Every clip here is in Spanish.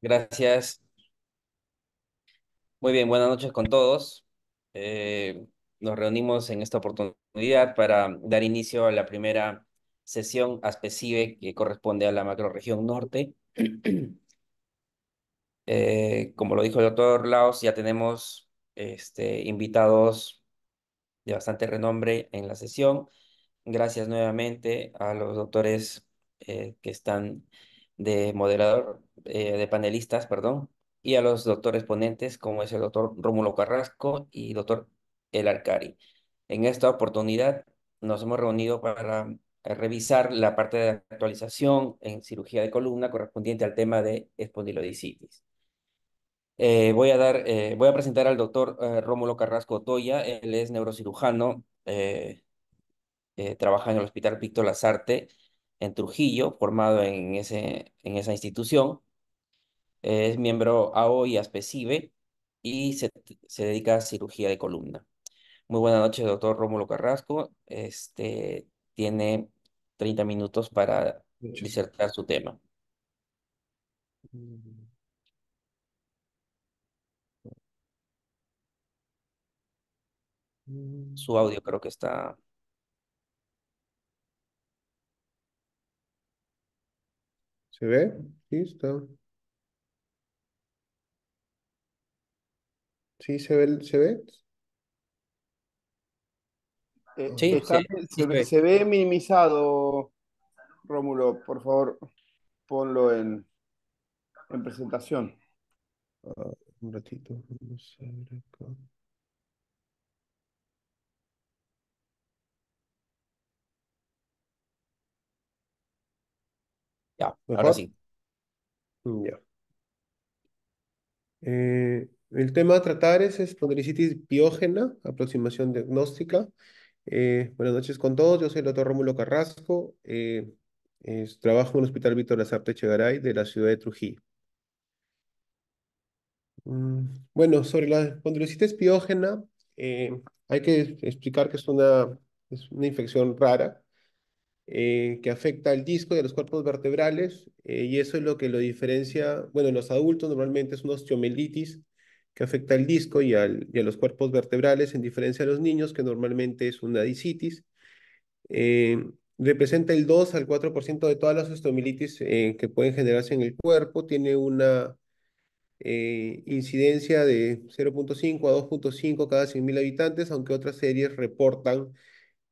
Gracias. Muy bien, buenas noches con todos. Eh, Nos reunimos en esta oportunidad para dar inicio a la primera sesión ASPECIBE que corresponde a la macrorregión norte. Como lo dijo el doctor Laos, ya tenemos invitados de bastante renombre en la sesión. Gracias nuevamente a los doctores que están de panelistas, perdón, y a los doctores ponentes, como es el doctor Rómulo Carrasco y doctor El Arcari. En esta oportunidad nos hemos reunido para revisar la parte de actualización en cirugía de columna correspondiente al tema de espondilodicitis. Voy a presentar al doctor Rómulo Carrasco Otoya. Él es neurocirujano. Trabaja en el Hospital Víctor Lazarte en Trujillo, formado en esa institución. Es miembro AO y ASPECIBE y se dedica a cirugía de columna. Muy buenas noches, doctor Rómulo Carrasco. Tiene 30 minutos para Muchas. disertar su tema. Mm, mm. Su audio creo que está... ¿Se ve? Sí, está. Sí, se ve. Sí, Está sí, bien, sí se ve. se ve minimizado, Rómulo. Por favor, ponlo en presentación. Ah, un ratito. Vamos a ver acá. Ya, ahora ¿Mejor? sí. Ya. El tema a tratar es espondilicitis piógena, aproximación diagnóstica. Buenas noches con todos. Yo soy el doctor Rómulo Carrasco. Trabajo en el Hospital Víctor Lazarte Echegaray de la ciudad de Trujillo. Bueno, sobre la espondilocitis piógena, hay que explicar que es una infección rara que afecta al disco de los cuerpos vertebrales y eso es lo que lo diferencia. Bueno, en los adultos normalmente es una osteomelitis que afecta al disco y a los cuerpos vertebrales, en diferencia de los niños que normalmente es una disitis. Representa el 2 al 4% de todas las osteomelitis que pueden generarse en el cuerpo. Tiene una incidencia de 0,5 a 2,5 cada 100.000 habitantes, aunque otras series reportan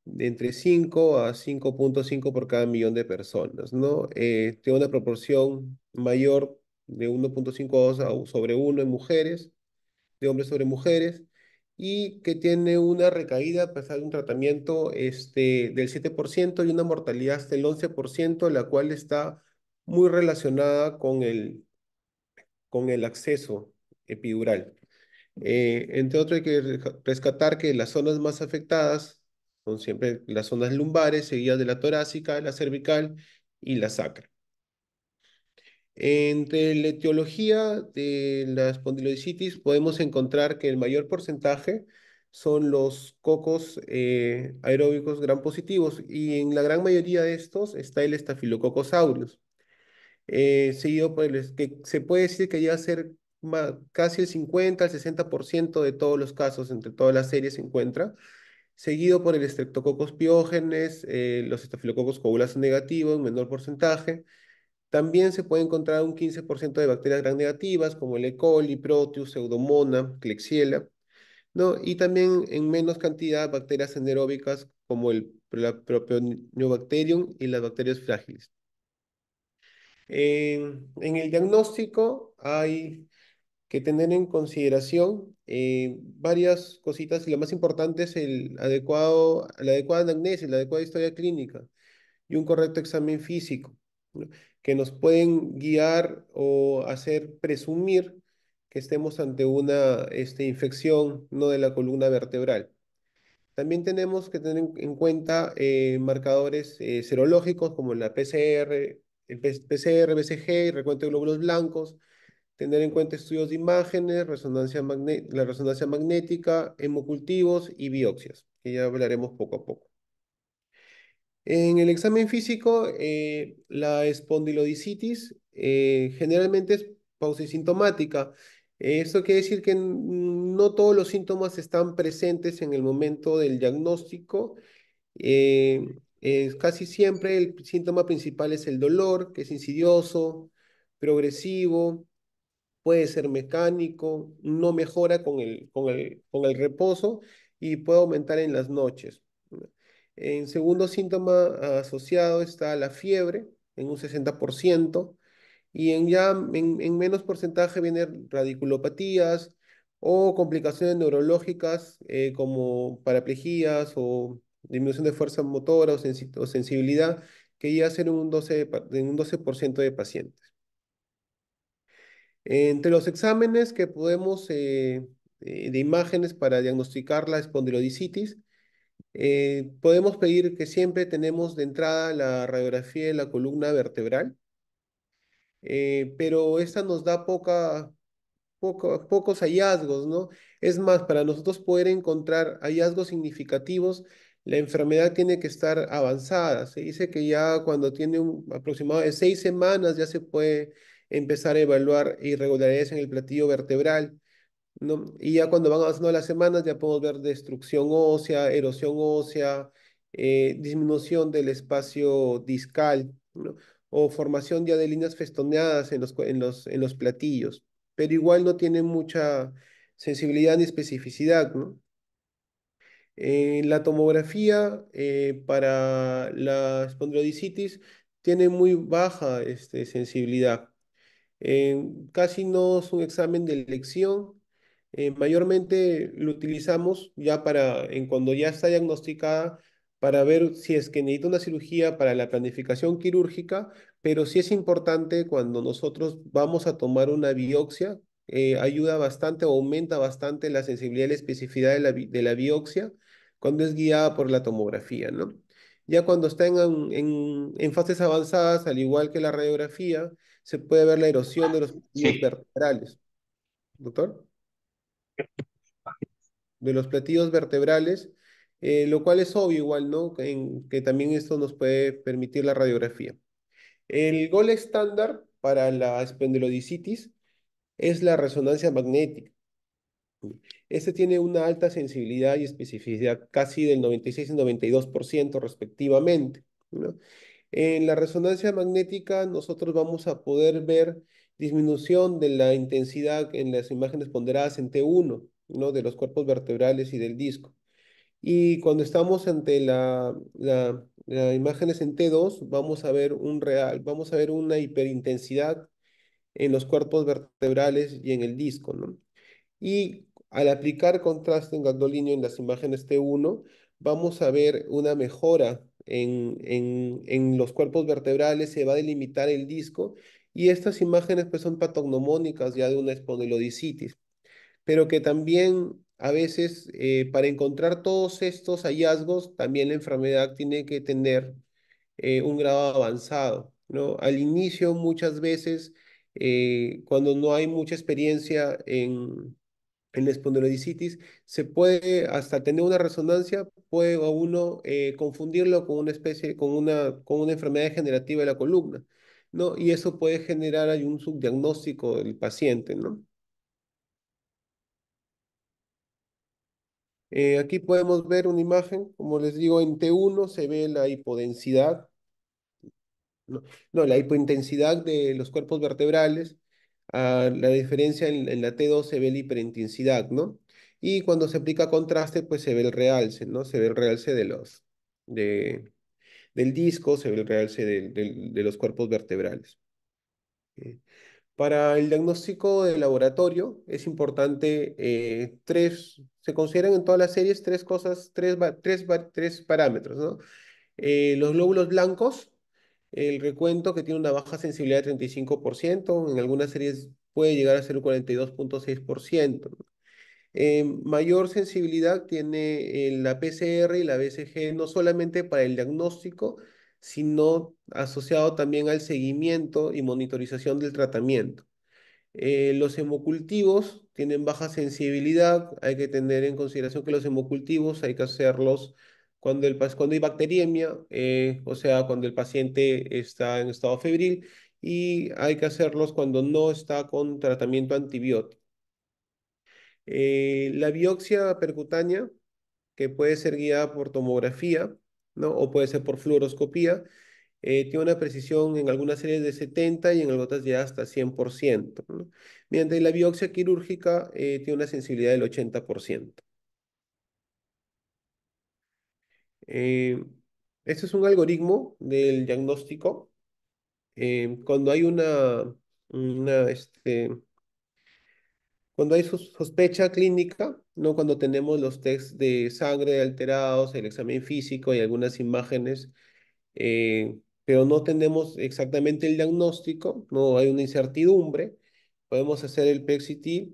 de entre 5 a 5,5 por cada millón de personas, ¿no? Tiene una proporción mayor de 1,52 sobre uno en mujeres, de hombres sobre mujeres, y que tiene una recaída a pesar de un tratamiento del 7% y una mortalidad hasta el 11%, la cual está muy relacionada con el acceso epidural. Entre otros, hay que rescatar que las zonas más afectadas son siempre las zonas lumbares, seguidas de la torácica, la cervical y la sacra. Entre la etiología de la espondilodicitis podemos encontrar que el mayor porcentaje son los cocos aeróbicos gram positivos y en la gran mayoría de estos está el Staphylococcus aureus seguido por que se puede decir que llega a ser casi el 50 al 60% de todos los casos, entre todas las series se encuentra, seguido por el Streptococcus piógenes, los estafilococos coagulados negativos, en menor porcentaje. También se puede encontrar un 15% de bacterias gram negativas, como el E. coli, Proteus, Pseudomonas, Klebsiella, ¿no? Y también en menos cantidad bacterias anaeróbicas, como la Propionibacterium y las bacterias frágiles. En el diagnóstico hay que tener en consideración varias cositas y lo más importante es la adecuada anamnesis, la adecuada historia clínica y un correcto examen físico, ¿no? Que nos pueden guiar o hacer presumir que estemos ante una infección no de la columna vertebral. También tenemos que tener en cuenta marcadores serológicos como la PCR, PCR, BCG y recuento de glóbulos blancos, tener en cuenta estudios de imágenes, la resonancia magnética, hemocultivos y biopsias, que ya hablaremos poco a poco. En el examen físico, la espondilodicitis generalmente es pausisintomática. Esto quiere decir que no todos los síntomas están presentes en el momento del diagnóstico. Casi siempre el síntoma principal es el dolor, que es insidioso, progresivo, puede ser mecánico, no mejora con el reposo y puede aumentar en las noches. En segundo síntoma asociado está la fiebre, en un 60%, y en menos porcentaje vienen radiculopatías o complicaciones neurológicas como paraplejías o disminución de fuerza motora o sensibilidad, que ya ser en un 12% de pacientes. Entre los exámenes que podemos de imágenes para diagnosticar la espondilodicitis, podemos pedir que siempre tenemos de entrada la radiografía de la columna vertebral, pero esta nos da pocos hallazgos, ¿no? Es más, para nosotros poder encontrar hallazgos significativos, la enfermedad tiene que estar avanzada. Se dice que ya cuando tiene un aproximado de 6 semanas ya se puede empezar a evaluar irregularidades en el platillo vertebral, ¿no? Y ya cuando van avanzando las semanas ya podemos ver destrucción ósea, erosión ósea, disminución del espacio discal, ¿no? O formación ya de líneas festoneadas en los platillos, pero igual no tiene mucha sensibilidad ni especificidad, ¿no? La tomografía para la espondilodicitis tiene muy baja sensibilidad. Casi no es un examen de elección. Mayormente lo utilizamos ya cuando ya está diagnosticada para ver si es que necesita una cirugía para la planificación quirúrgica, pero sí es importante cuando nosotros vamos a tomar una biopsia, ayuda bastante o aumenta bastante la sensibilidad y la especificidad de la biopsia cuando es guiada por la tomografía, ¿no? Ya cuando está en fases avanzadas, al igual que la radiografía, se puede ver la erosión de los platillos Sí. vertebrales, doctor, de los platillos vertebrales, lo cual es obvio igual, ¿no? Que también esto nos puede permitir la radiografía. El gol estándar para la espondilodicitis es la resonancia magnética. Este tiene una alta sensibilidad y especificidad casi del 96 y 92% respectivamente, ¿no? En la resonancia magnética nosotros vamos a poder ver disminución de la intensidad en las imágenes ponderadas en T1, ¿no? De los cuerpos vertebrales y del disco. Y cuando estamos ante las imágenes en T2, vamos a ver una hiperintensidad en los cuerpos vertebrales y en el disco, ¿no? Y al aplicar contraste en gadolinio en las imágenes T1, vamos a ver una mejora en los cuerpos vertebrales, se va a delimitar el disco y estas imágenes pues son patognomónicas ya de una espondilodicitis, pero que también a veces para encontrar todos estos hallazgos, también la enfermedad tiene que tener un grado avanzado, ¿no? Al inicio muchas veces, cuando no hay mucha experiencia en la espondilodicitis, se puede hasta tener una resonancia, puede a uno confundirlo con con una enfermedad degenerativa de la columna, ¿no? Y eso puede generar ahí un subdiagnóstico del paciente, ¿no? Aquí podemos ver una imagen, como les digo, en T1 se ve la hipodensidad, no, no, la hipointensidad de los cuerpos vertebrales, la diferencia en la T2 se ve la hiperintensidad, ¿no? Y cuando se aplica contraste, pues se ve el realce, ¿no? Se ve el realce de, del disco, se ve el realce de los cuerpos vertebrales. Eh, Para el diagnóstico de laboratorio es importante se consideran en todas las series tres cosas, tres parámetros, ¿no? Los glóbulos blancos, el recuento que tiene una baja sensibilidad de 35%, en algunas series puede llegar a ser un 42,6%. Mayor sensibilidad tiene la PCR y la BCG, no solamente para el diagnóstico, sino asociado también al seguimiento y monitorización del tratamiento. Los hemocultivos tienen baja sensibilidad. Hay que tener en consideración que los hemocultivos hay que hacerlos cuando hay bacteriemia, o sea, cuando el paciente está en estado febril, y hay que hacerlos cuando no está con tratamiento antibiótico. La biopsia percutánea, que puede ser guiada por tomografía, ¿no? O puede ser por fluoroscopía, tiene una precisión en algunas series de 70 y en otras ya hasta 100%, ¿no? Mientras la biopsia quirúrgica tiene una sensibilidad del 80%. Eh, este es un algoritmo del diagnóstico. Cuando hay una, cuando hay sospecha clínica, ¿no? Cuando tenemos los tests de sangre alterados, el examen físico y algunas imágenes, pero no tenemos exactamente el diagnóstico, no hay una incertidumbre, podemos hacer el PET-CT,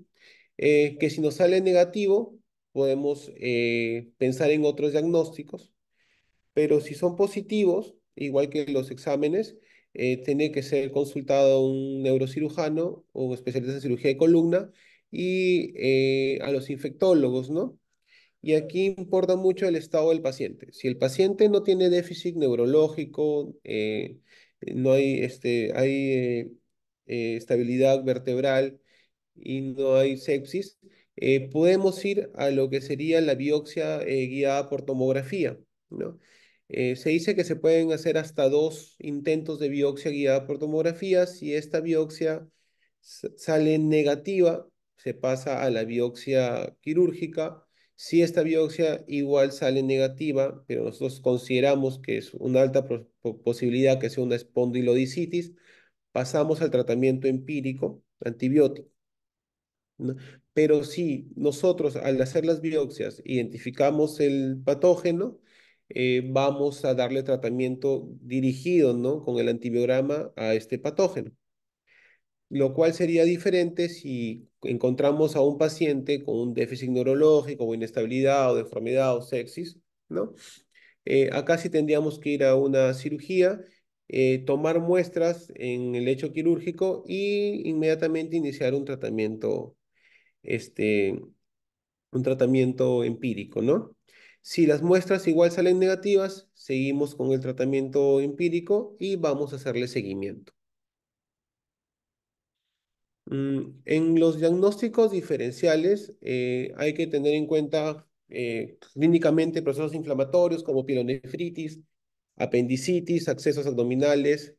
que si nos sale negativo, podemos pensar en otros diagnósticos, pero si son positivos, igual que los exámenes, tiene que ser consultado un neurocirujano o un especialista en cirugía de columna y a los infectólogos, ¿no? Y aquí importa mucho el estado del paciente. Si el paciente no tiene déficit neurológico, no hay, estabilidad vertebral y no hay sepsis, podemos ir a lo que sería la biopsia guiada por tomografía, ¿no? Se dice que se pueden hacer hasta 2 intentos de biopsia guiada por tomografía. Si esta biopsia sale negativa, se pasa a la biopsia quirúrgica. Si esta biopsia igual sale negativa, pero nosotros consideramos que es una alta posibilidad que sea una espondilodicitis, pasamos al tratamiento empírico antibiótico, ¿no? Pero si nosotros al hacer las biopsias identificamos el patógeno, vamos a darle tratamiento dirigido, ¿no? Con el antibiograma a este patógeno, lo cual sería diferente si encontramos a un paciente con un déficit neurológico o inestabilidad o deformidad o sepsis, ¿no? Acá sí tendríamos que ir a una cirugía, tomar muestras en el lecho quirúrgico y inmediatamente iniciar este, un tratamiento empírico, ¿no? Si las muestras igual salen negativas, seguimos con el tratamiento empírico y vamos a hacerle seguimiento. En los diagnósticos diferenciales hay que tener en cuenta clínicamente procesos inflamatorios como pielonefritis, apendicitis, accesos abdominales.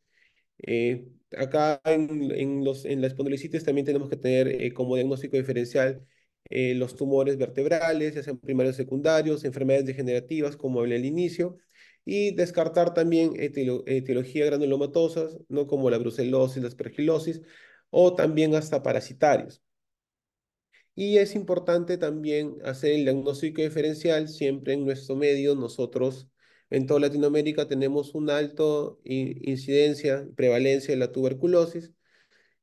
Acá en la espondilocitis también tenemos que tener como diagnóstico diferencial los tumores vertebrales, ya sean primarios o secundarios, enfermedades degenerativas, como hablé al inicio, y descartar también etiología granulomatosas, ¿no? Como la brucelosis, la aspergilosis, o también hasta parasitarios. Y es importante también hacer el diagnóstico diferencial. Siempre en nuestro medio, nosotros en toda Latinoamérica tenemos una alta incidencia, prevalencia de la tuberculosis.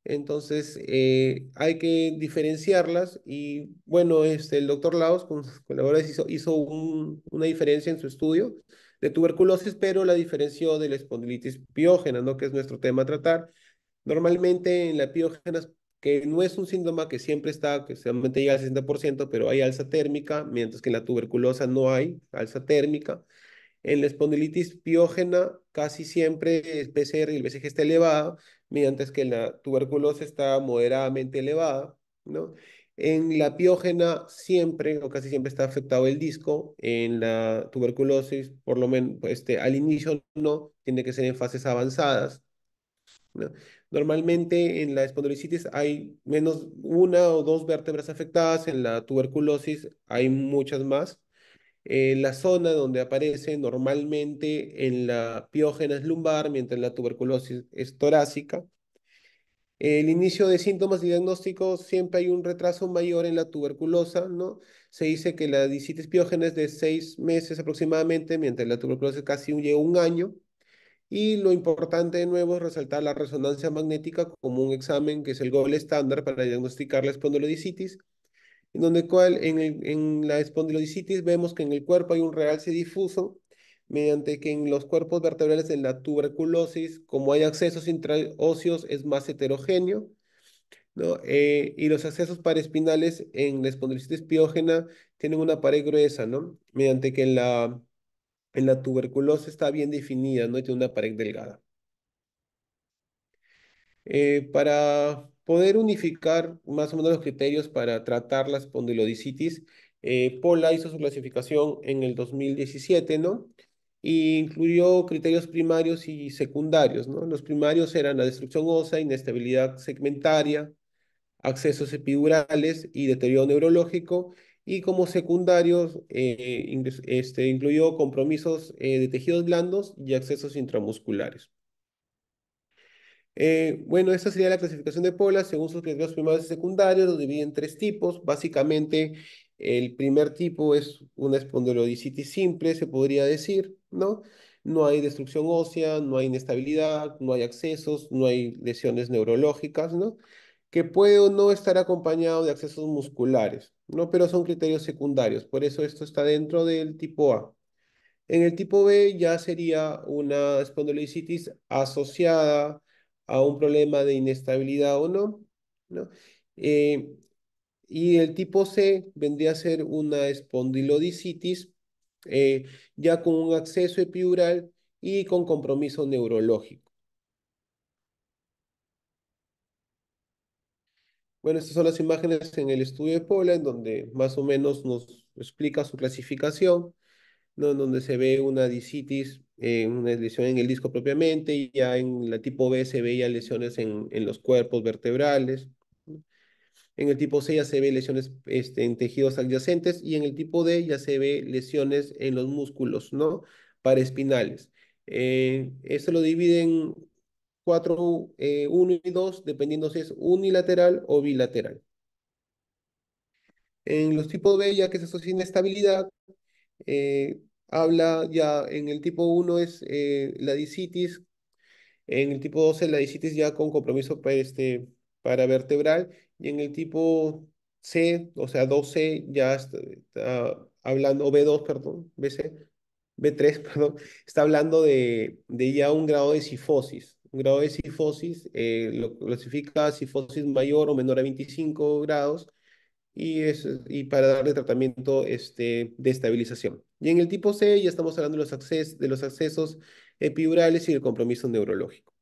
Entonces, hay que diferenciarlas y bueno, el doctor Laos con sus colaboradores hizo una diferencia en su estudio de tuberculosis, pero la diferenció de la espondilitis piógena, ¿no? Que es nuestro tema a tratar. Normalmente en la piógena, que no es un síntoma que siempre está, que solamente llega al 60%, pero hay alza térmica, mientras que en la tuberculosa no hay alza térmica. En la espondilitis piógena casi siempre el PCR y el BCG está elevado, mientras que en la tuberculosis está moderadamente elevada, ¿no? En la piógena siempre o casi siempre está afectado el disco, en la tuberculosis por lo menos al inicio no, tiene que ser en fases avanzadas, ¿no? Normalmente en la espondilocitis hay menos una o dos vértebras afectadas, en la tuberculosis hay muchas más. La zona donde aparece normalmente en la piógena es lumbar, mientras en la tuberculosis es torácica. El inicio de síntomas y diagnósticos siempre hay un retraso mayor en la tuberculosa, ¿no? Se dice que la disitis piógena es de 6 meses aproximadamente, mientras la tuberculosis casi lleva un año. Y lo importante de nuevo es resaltar la resonancia magnética como un examen que es el gold estándar para diagnosticar la espondilodicitis, en donde en la espondilodicitis vemos que en el cuerpo hay un realce difuso, mediante que en los cuerpos vertebrales de la tuberculosis, como hay accesos intraóseos, es más heterogéneo, ¿no? Y los accesos paraespinales en la espondilocitis piógena tienen una pared gruesa, ¿no? Mediante que en la tuberculosis está bien definida, ¿no? Y tiene una pared delgada. Para poder unificar más o menos los criterios para tratar la espondilodicitis, Pola hizo su clasificación en el 2017, ¿no? Y incluyó criterios primarios y secundarios, ¿no? Los primarios eran la destrucción ósea, inestabilidad segmentaria, accesos epidurales y deterioro neurológico. Y como secundarios, incluyó compromisos de tejidos blandos y accesos intramusculares. Bueno, esta sería la clasificación de Pola según sus criterios primarios y secundarios. Los divide en tres tipos. Básicamente, el primer tipo es una espondilodicitis simple, se podría decir, ¿no? No hay destrucción ósea, no hay inestabilidad, no hay accesos, no hay lesiones neurológicas, ¿no? Que puede o no estar acompañado de accesos musculares, ¿no? Pero son criterios secundarios. Por eso esto está dentro del tipo A. En el tipo B ya sería una espondilocitis asociada a un problema de inestabilidad o no, ¿no? Eh, y el tipo C vendría a ser una espondilodicitis eh, ya con un acceso epidural y con compromiso neurológico. Bueno, estas son las imágenes en el estudio de Pola, en donde más o menos nos explica su clasificación, ¿no? En donde se ve una disitis, una lesión en el disco propiamente, y ya en la tipo B se veía lesiones en los cuerpos vertebrales, ¿no? En el tipo C ya se ve lesiones en tejidos adyacentes y en el tipo D ya se ve lesiones en los músculos, ¿no? Paraespinales. Esto lo dividen 4, 1 y 2, dependiendo si es unilateral o bilateral. En los tipos B, ya que se asocia inestabilidad, eh, habla ya en el tipo uno es la disitis, en el tipo 2 es la disitis ya con compromiso paravertebral, y en el tipo C, o sea, 2C ya está hablando, o B2, perdón, B3, perdón, está hablando de ya un grado de cifosis. Un grado de cifosis lo clasifica cifosis mayor o menor a 25 grados y para darle tratamiento de estabilización. Y en el tipo C ya estamos hablando de los accesos epidurales y el compromiso neurológico.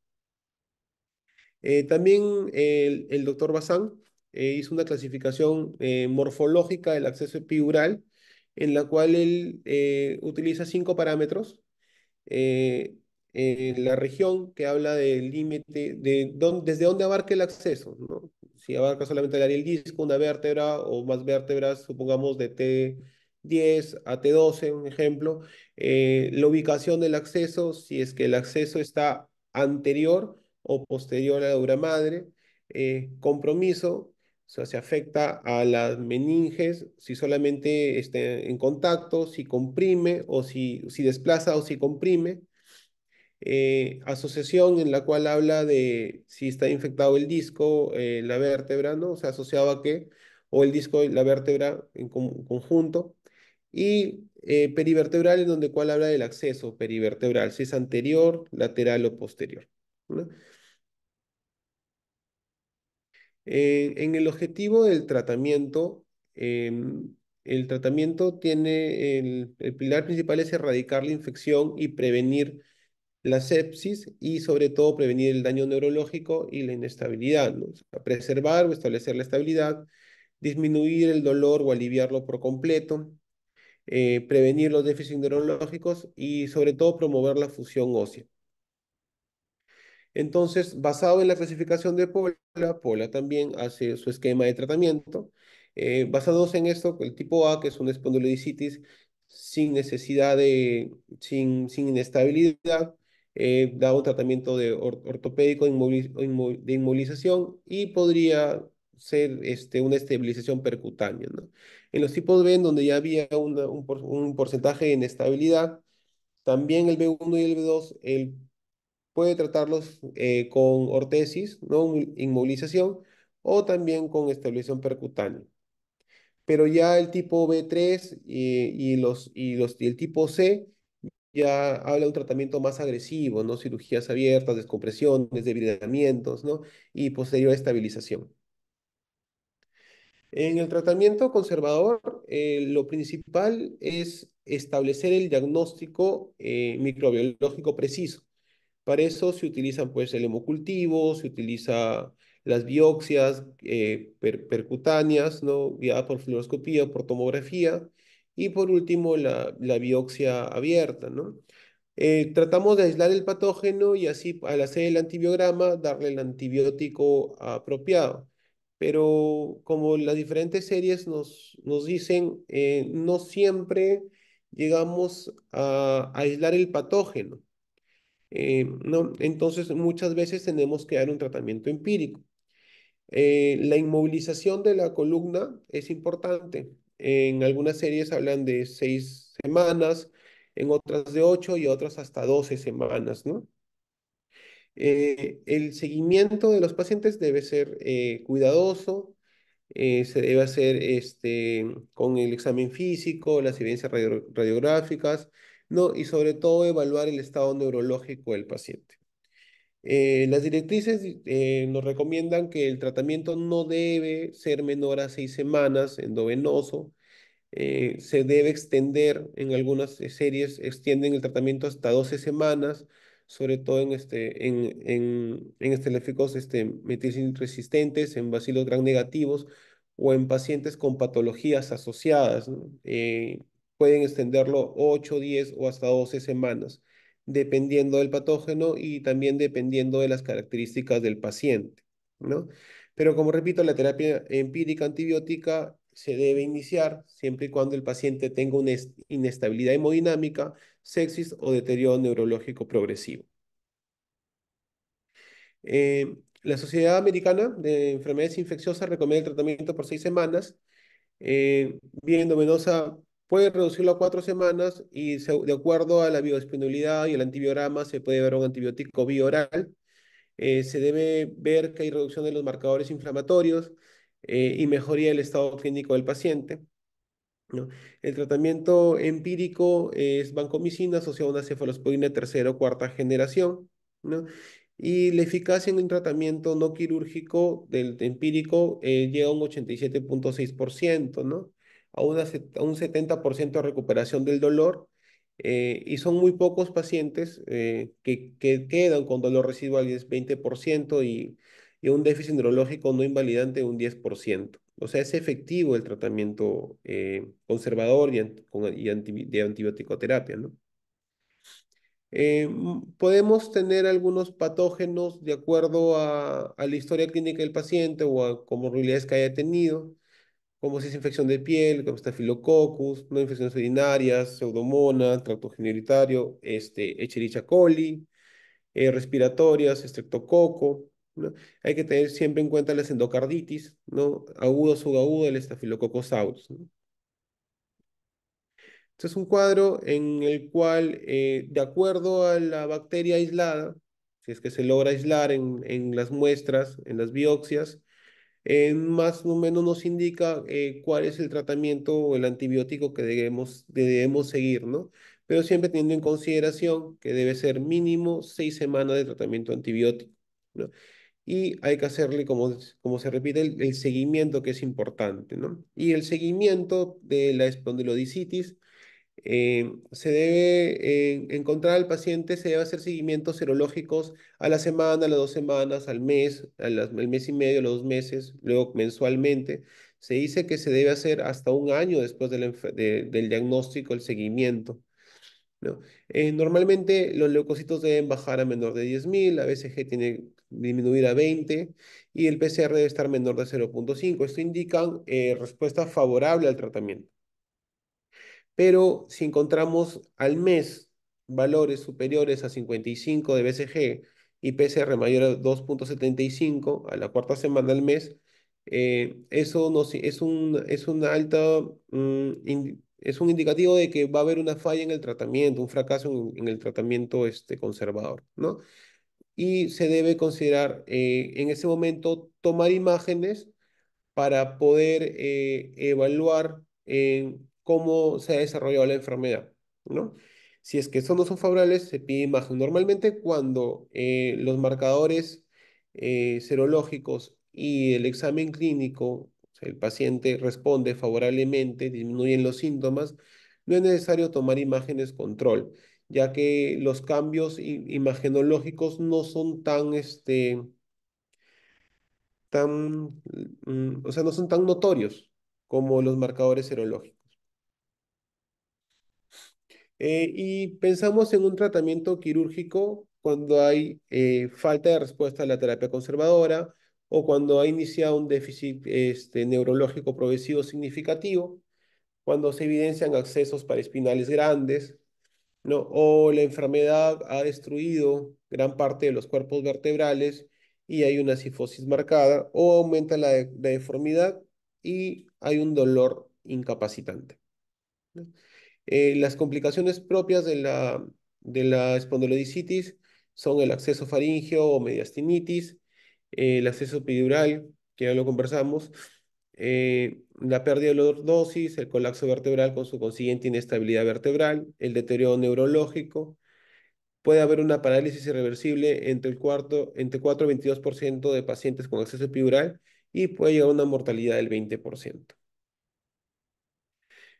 También el doctor Bazán hizo una clasificación morfológica del acceso epidural, en la cual él utiliza 5 parámetros. eh, la región que habla del límite, desde dónde abarca el acceso, ¿no? Si abarca solamente el área del disco, una vértebra o más vértebras, supongamos de T10 a T12, un ejemplo. La ubicación del acceso, si es que el acceso está anterior o posterior a la dura madre. Compromiso, o sea, se afecta a las meninges si solamente está en contacto, si comprime o si desplaza o si comprime. Asociación en la cual habla de si está infectado el disco, la vértebra, ¿no? O sea, asociado a qué, o el disco y la vértebra en conjunto. Y perivertebral, en donde cual habla del acceso perivertebral, si es anterior, lateral o posterior, ¿no? En el objetivo del tratamiento, el tratamiento tiene el pilar principal es erradicar la infección y prevenir la sepsis y sobre todo prevenir el daño neurológico y la inestabilidad, ¿no? O sea, preservar o establecer la estabilidad, disminuir el dolor o aliviarlo por completo, prevenir los déficits neurológicos y sobre todo promover la fusión ósea. Entonces, basado en la clasificación de Pola también hace su esquema de tratamiento. Basados en esto, el tipo A, que es una espondilodicitis sin necesidad sin inestabilidad, da un tratamiento de ortopédico de inmovilización y podría ser una estabilización percutánea, ¿no? En los tipos B, en donde ya había un porcentaje de inestabilidad, también el B1 y el B2, puede tratarlos con ortesis, ¿no? Inmovilización, o también con estabilización percutánea. Pero ya el tipo B3 y el tipo C ya habla de un tratamiento más agresivo, ¿no? Cirugías abiertas, descompresiones, debridamientos, ¿no? Y posterior estabilización. En el tratamiento conservador, lo principal es establecer el diagnóstico microbiológico preciso. Para eso se utilizan pues el hemocultivo, se utiliza las biopsias percutáneas, ¿no? Guiadas por fluoroscopía, por tomografía, y por último la biopsia abierta, ¿no? Tratamos de aislar el patógeno y así al hacer el antibiograma darle el antibiótico apropiado. Pero como las diferentes series nos dicen, no siempre llegamos a aislar el patógeno. ¿No? Entonces, muchas veces tenemos que dar un tratamiento empírico. La inmovilización de la columna es importante. En algunas series hablan de 6 semanas, en otras de 8 y otras hasta 12 semanas, ¿no? El seguimiento de los pacientes debe ser cuidadoso, se debe hacer con el examen físico, las evidencias radiográficas, ¿no? Y sobre todo evaluar el estado neurológico del paciente. Las directrices nos recomiendan que el tratamiento no debe ser menor a 6 semanas endovenoso. Se debe extender, en algunas series extienden el tratamiento hasta 12 semanas, sobre todo en estafilococos meticilin resistentes, en bacilos gram negativos o en pacientes con patologías asociadas, ¿no? Pueden extenderlo 8, 10 o hasta 12 semanas, dependiendo del patógeno y también dependiendo de las características del paciente, ¿no? Pero como repito, la terapia empírica antibiótica se debe iniciar siempre y cuando el paciente tenga una inestabilidad hemodinámica, sepsis o deterioro neurológico progresivo. La Sociedad Americana de Enfermedades Infecciosas recomienda el tratamiento por 6 semanas. Vía endovenosa puede reducirlo a 4 semanas y de acuerdo a la biodisponibilidad y el antibiograma se puede dar un antibiótico bioral. Se debe ver que hay reducción de los marcadores inflamatorios y mejoría del estado clínico del paciente, ¿no? El tratamiento empírico es vancomicina asociado a una cefalosporina tercera o cuarta generación, ¿no? Y la eficacia en el tratamiento no quirúrgico del empírico llega a un 87,6%, ¿no? A un 70% de recuperación del dolor. Y son muy pocos pacientes que quedan con dolor residual, y es 20%, y un déficit neurológico no invalidante de un 10%. O sea, es efectivo el tratamiento conservador de antibiótico-terapia, ¿no? Podemos tener algunos patógenos de acuerdo a la historia clínica del paciente o a comorbilidades que haya tenido, como si es infección de piel, como Staphylococcus, no infecciones urinarias, Pseudomonas, tracto geniturario, Escherichia coli, respiratorias, estreptococo, ¿no? Hay que tener siempre en cuenta las endocarditis, ¿no? Agudo, subagudo, el Staphylococcus aureus, ¿no? Este es un cuadro en el cual, de acuerdo a la bacteria aislada, si es que se logra aislar en las muestras, en las biopsias, más o menos nos indica cuál es el tratamiento o el antibiótico que debemos seguir, ¿no? Pero siempre teniendo en consideración que debe ser mínimo 6 semanas de tratamiento antibiótico, ¿no? Y hay que hacerle, como se repite, el seguimiento que es importante, ¿no? Y el seguimiento de la espondilodicitis se debe encontrar al paciente, se debe hacer seguimientos serológicos a la semana, a las 2 semanas, al mes, al mes y medio, a los 2 meses, luego mensualmente. Se dice que se debe hacer hasta un año después del diagnóstico, el seguimiento, ¿no? Normalmente los leucocitos deben bajar a menor de 10.000, la BCG tiene que disminuir a 20 y el PCR debe estar menor de 0,5. Esto indica respuesta favorable al tratamiento. Pero si encontramos al mes valores superiores a 55 de BCG y PCR mayor a 2,75 a la cuarta semana al mes, eso es una alta, es un indicativo de que va a haber una falla en el tratamiento, un fracaso en el tratamiento conservador, ¿no? Y se debe considerar en ese momento tomar imágenes para poder evaluar cómo se ha desarrollado la enfermedad, ¿no? Si es que estos no son favorables, se pide imagen. Normalmente cuando los marcadores serológicos y el examen clínico, o sea, el paciente responde favorablemente, disminuyen los síntomas, no es necesario tomar imágenes control. ya que los cambios imagenológicos no son o sea, no son tan notorios como los marcadores serológicos. Y pensamos en un tratamiento quirúrgico cuando hay falta de respuesta a la terapia conservadora o cuando ha iniciado un déficit neurológico progresivo significativo, cuando se evidencian accesos paraespinales grandes, ¿no? O la enfermedad ha destruido gran parte de los cuerpos vertebrales y hay una cifosis marcada, o aumenta la deformidad y hay un dolor incapacitante, ¿no? Las complicaciones propias de la espondilodicitis son el acceso faríngeo o mediastinitis, el acceso epidural, que ya lo conversamos, la pérdida de lordosis, el colapso vertebral con su consiguiente inestabilidad vertebral, el deterioro neurológico. Puede haber una parálisis irreversible entre 4 y 22% de pacientes con acceso epidural y puede llegar a una mortalidad del 20%.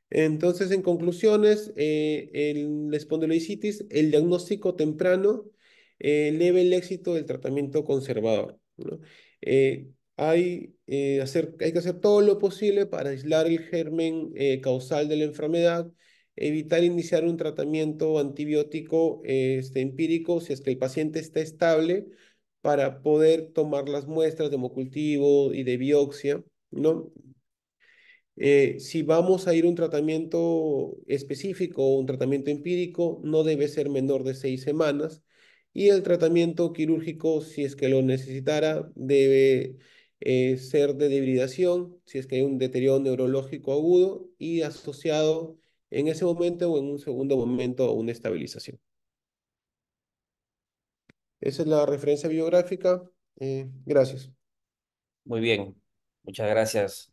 Entonces, en conclusiones, la espondilodicitis, el diagnóstico temprano eleva el éxito del tratamiento conservador, ¿no? Hay que hacer todo lo posible para aislar el germen causal de la enfermedad, evitar iniciar un tratamiento antibiótico empírico si es que el paciente está estable para poder tomar las muestras de hemocultivo y de biopsia, ¿no? Si vamos a ir a un tratamiento específico o un tratamiento empírico, no debe ser menor de 6 semanas. Y el tratamiento quirúrgico, si es que lo necesitara, debe ser de dehibridación, si es que hay un deterioro neurológico agudo y asociado en ese momento o en un segundo momento a una estabilización. Esa es la referencia bibliográfica. Gracias. Muy bien. Muchas gracias,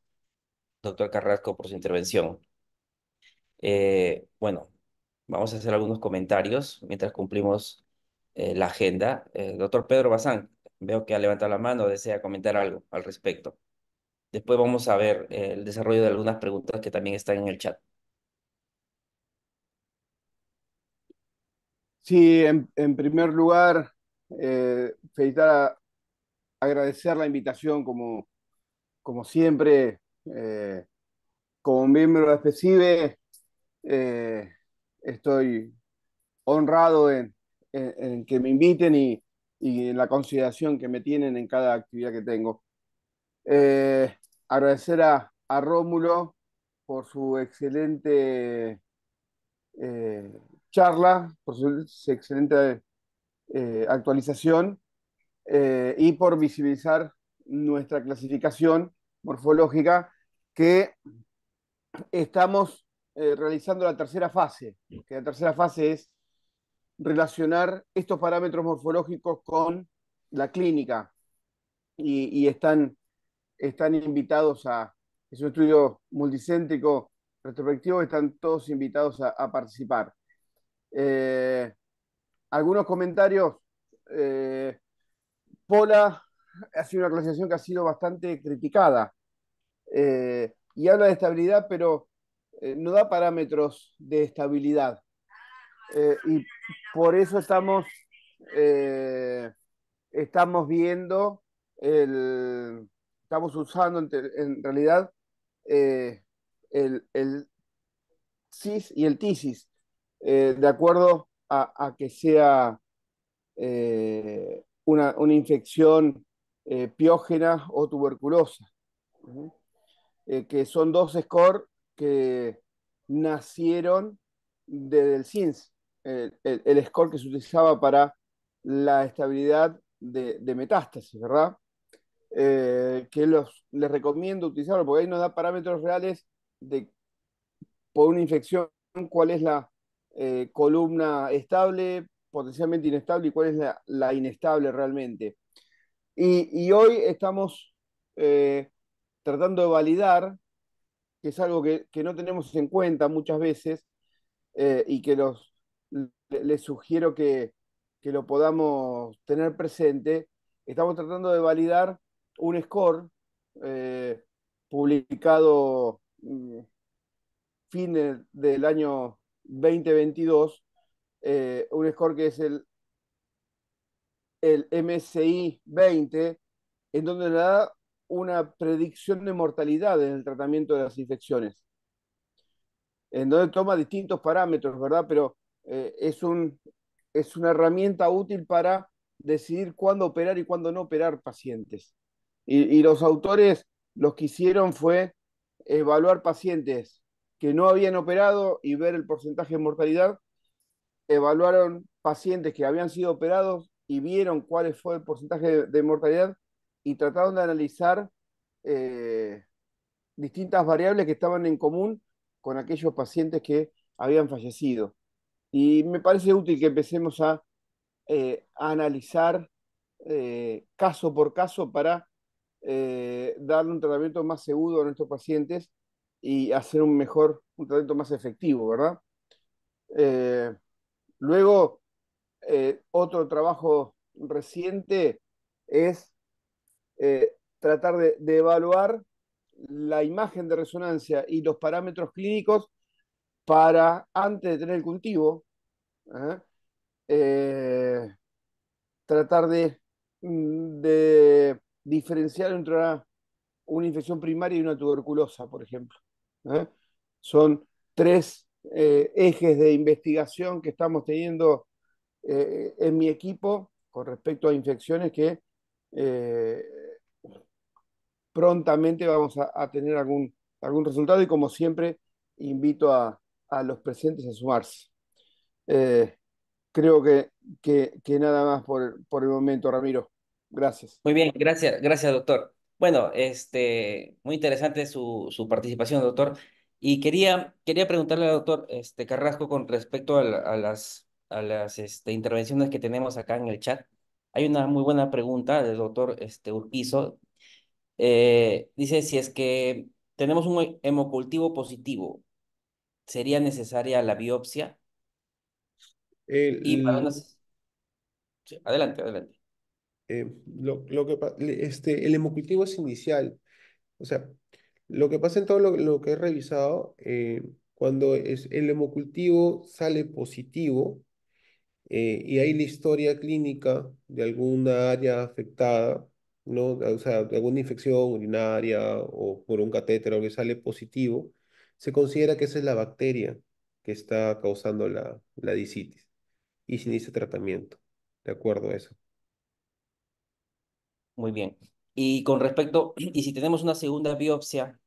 doctor Carrasco, por su intervención. Bueno, vamos a hacer algunos comentarios mientras cumplimos la agenda. Doctor Pedro Bazán, veo que ha levantado la mano, desea comentar algo al respecto. Después vamos a ver el desarrollo de algunas preguntas que también están en el chat. Sí, en primer lugar, felicitar, agradecer la invitación como siempre, como miembro de SPECIBE, eh, estoy honrado en que me inviten y en la consideración que me tienen en cada actividad que tengo. Eh, Agradecer a Rómulo por su excelente eh, charla, por su excelente actualización y por visibilizar nuestra clasificación morfológica que estamos realizando la tercera fase, que la tercera fase es relacionar estos parámetros morfológicos con la clínica y están invitados es un estudio multicéntrico retrospectivo, están todos invitados a participar. Eh, Algunos comentarios. Pola ha sido una clasificación que ha sido bastante criticada y habla de estabilidad, pero no da parámetros de estabilidad. Y por eso eh, estamos viendo, estamos usando en realidad eh, el CIS y el TISIS, de acuerdo a que sea una infección piógena o tuberculosa, ¿no? Que son dos scores que nacieron desde el CINS, el score que se utilizaba para la estabilidad de metástasis, ¿verdad? Que les recomiendo utilizarlo porque ahí nos da parámetros reales de por una infección cuál es la columna estable, potencialmente inestable y cuál es la inestable realmente. Y hoy estamos eh, tratando de validar, que es algo que no tenemos en cuenta muchas veces y que les sugiero que lo podamos tener presente. Estamos tratando de validar un score publicado fin del año 2022 un score que es el MSI 20, en donde le da una predicción de mortalidad en el tratamiento de las infecciones, en donde toma distintos parámetros, ¿verdad? Pero es una herramienta útil para decidir cuándo operar y cuándo no operar pacientes. Y los autores lo que hicieron fue evaluar pacientes que no habían operado y ver el porcentaje de mortalidad. Evaluaron pacientes que habían sido operados y vieron cuál fue el porcentaje de mortalidad y trataron de analizar eh, distintas variables que estaban en común con aquellos pacientes que habían fallecido. Y me parece útil que empecemos a analizar caso por caso para darle un tratamiento más seguro a nuestros pacientes y hacer un tratamiento más efectivo, ¿verdad? Eh, Luego, otro trabajo reciente es tratar de evaluar la imagen de resonancia y los parámetros clínicos para, antes de tener el cultivo, ¿eh? Eh, tratar de diferenciar entre una infección primaria y una tuberculosa, por ejemplo. ¿Eh? Son tres ejes de investigación que estamos teniendo en mi equipo con respecto a infecciones que eh, prontamente vamos a tener algún resultado y como siempre invito a los presentes a sumarse. Eh, Creo que nada más por el momento, Ramiro. Gracias. Muy bien, gracias, gracias, doctor. Bueno, muy interesante su participación, doctor. Y quería preguntarle al doctor Carrasco con respecto a las intervenciones que tenemos acá en el chat. Hay una muy buena pregunta del doctor Urquizo. Dice, si es que tenemos un hemocultivo positivo, ¿sería necesaria la biopsia? Y para El, unas... Sí, adelante, adelante. el hemocultivo es inicial. O sea, lo que pasa en todo lo que he revisado, cuando el hemocultivo sale positivo, y hay la historia clínica de alguna área afectada, ¿no? O sea, de alguna infección urinaria o por un catéter o que sale positivo, se considera que esa es la bacteria que está causando la disitis y se inicia tratamiento, de acuerdo a eso. Muy bien. Y con respecto, y si tenemos una segunda biopsia,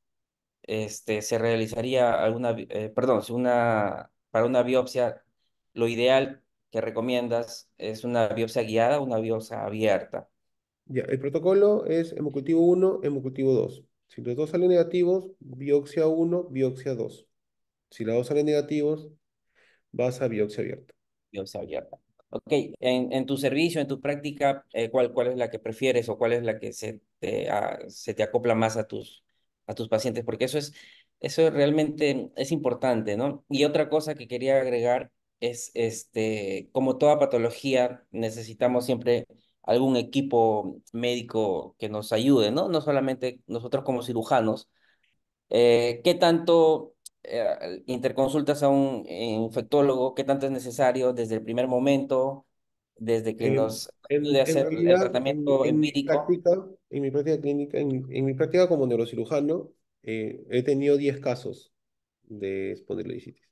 se realizaría perdón, si para una biopsia, lo ideal que recomiendas es una biopsia guiada o una biopsia abierta. Ya, el protocolo es hemocultivo uno, hemocultivo 2. Si los dos salen negativos, biopsia uno, biopsia 2. Si los dos salen negativos, vas a biopsia abierta. Biopsia abierta. Ok, en tu servicio, en tu práctica, ¿cuál es la que prefieres o cuál es la que se te acopla más a tus pacientes? Porque eso realmente es importante, ¿no? Y otra cosa que quería agregar es, como toda patología, necesitamos siempre algún equipo médico que nos ayude, ¿no? No solamente nosotros como cirujanos. ¿Qué tanto interconsultas a un infectólogo? ¿Qué tanto es necesario desde el primer momento, desde que nos ayude a En hacer el realidad, tratamiento empírico? en mi práctica clínica, en mi práctica como neurocirujano, he tenido 10 casos de espondilodicitis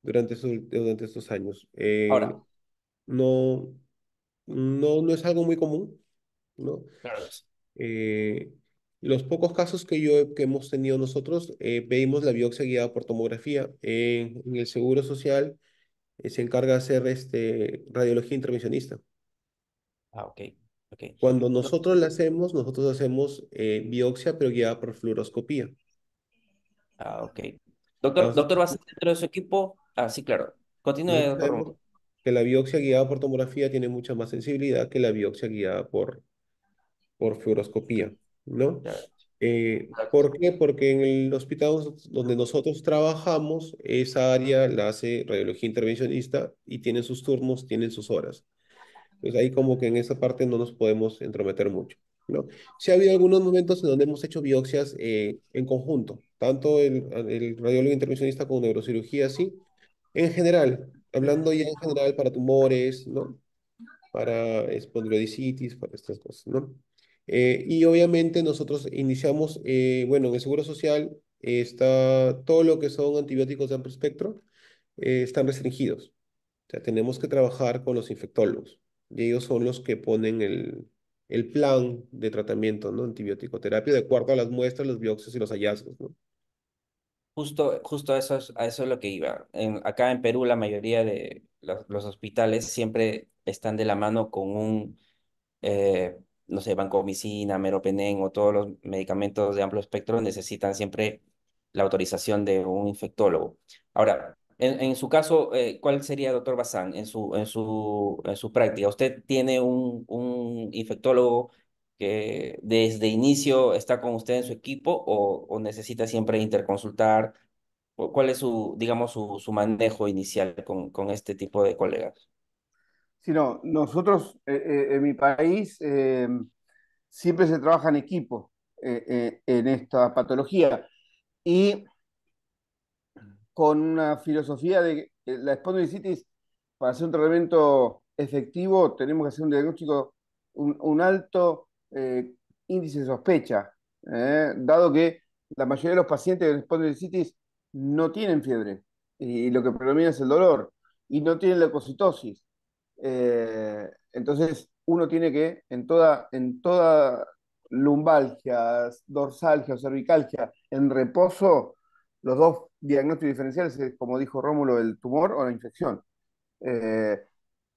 durante estos años. Ahora, No, no es algo muy común, ¿no? claro, Eh, los pocos casos que hemos tenido nosotros, pedimos la biopsia guiada por tomografía. En el Seguro Social se encarga de hacer radiología intervencionista. ok, ok. Cuando Do- nosotros hacemos biopsia, pero guiada por fluoroscopía. ok. Doctor, Entonces, doctor, ¿va a ser dentro de su equipo? Ah, sí, claro. Continúe, nosotros doctor sabemos Ronco. que la biopsia guiada por tomografía tiene mucha más sensibilidad que la biopsia guiada por fluoroscopía, ¿no? Claro, ¿Por qué? Porque en el hospital donde nosotros trabajamos, esa área la hace radiología intervencionista y tienen sus turnos, tienen sus horas. Pues ahí como que en esa parte no nos podemos entrometer mucho, ¿no? Sí ha habido algunos momentos en donde hemos hecho biopsias en conjunto, tanto el radiólogo intervencionista como neurocirugía, sí. En general, hablando ya en general para tumores, ¿no? Para espondilodicitis, para estas cosas, ¿no? Y obviamente nosotros iniciamos, bueno, en el Seguro Social está todo lo que son antibióticos de amplio espectro, están restringidos. O sea, tenemos que trabajar con los infectólogos y ellos son los que ponen el plan de tratamiento, ¿no? Antibiótico terapia de acuerdo a las muestras, los biopsias y los hallazgos, ¿no? Justo a eso es lo que iba. Acá en Perú la mayoría de los hospitales siempre están de la mano con eh, no sé, vancomicina, meropenem o todos los medicamentos de amplio espectro necesitan siempre la autorización de un infectólogo. Ahora, en su caso, ¿cuál sería, doctor Bazán, en su práctica? ¿Usted tiene un infectólogo que desde inicio está con usted en su equipo o necesita siempre interconsultar? ¿Cuál es su, digamos, su manejo inicial con este tipo de colegas? Si no, nosotros en mi país siempre se trabaja en equipo en esta patología y con una filosofía de que la espondilicitis, para hacer un tratamiento efectivo, tenemos que hacer un diagnóstico, un alto índice de sospecha, dado que la mayoría de los pacientes de espondilicitis no tienen fiebre y lo que predomina es el dolor y no tienen leucocitosis. Entonces, uno tiene que, en toda lumbalgia, dorsalgia o cervicalgia, en reposo, los dos diagnósticos diferenciales es, como dijo Rómulo, el tumor o la infección. Eh,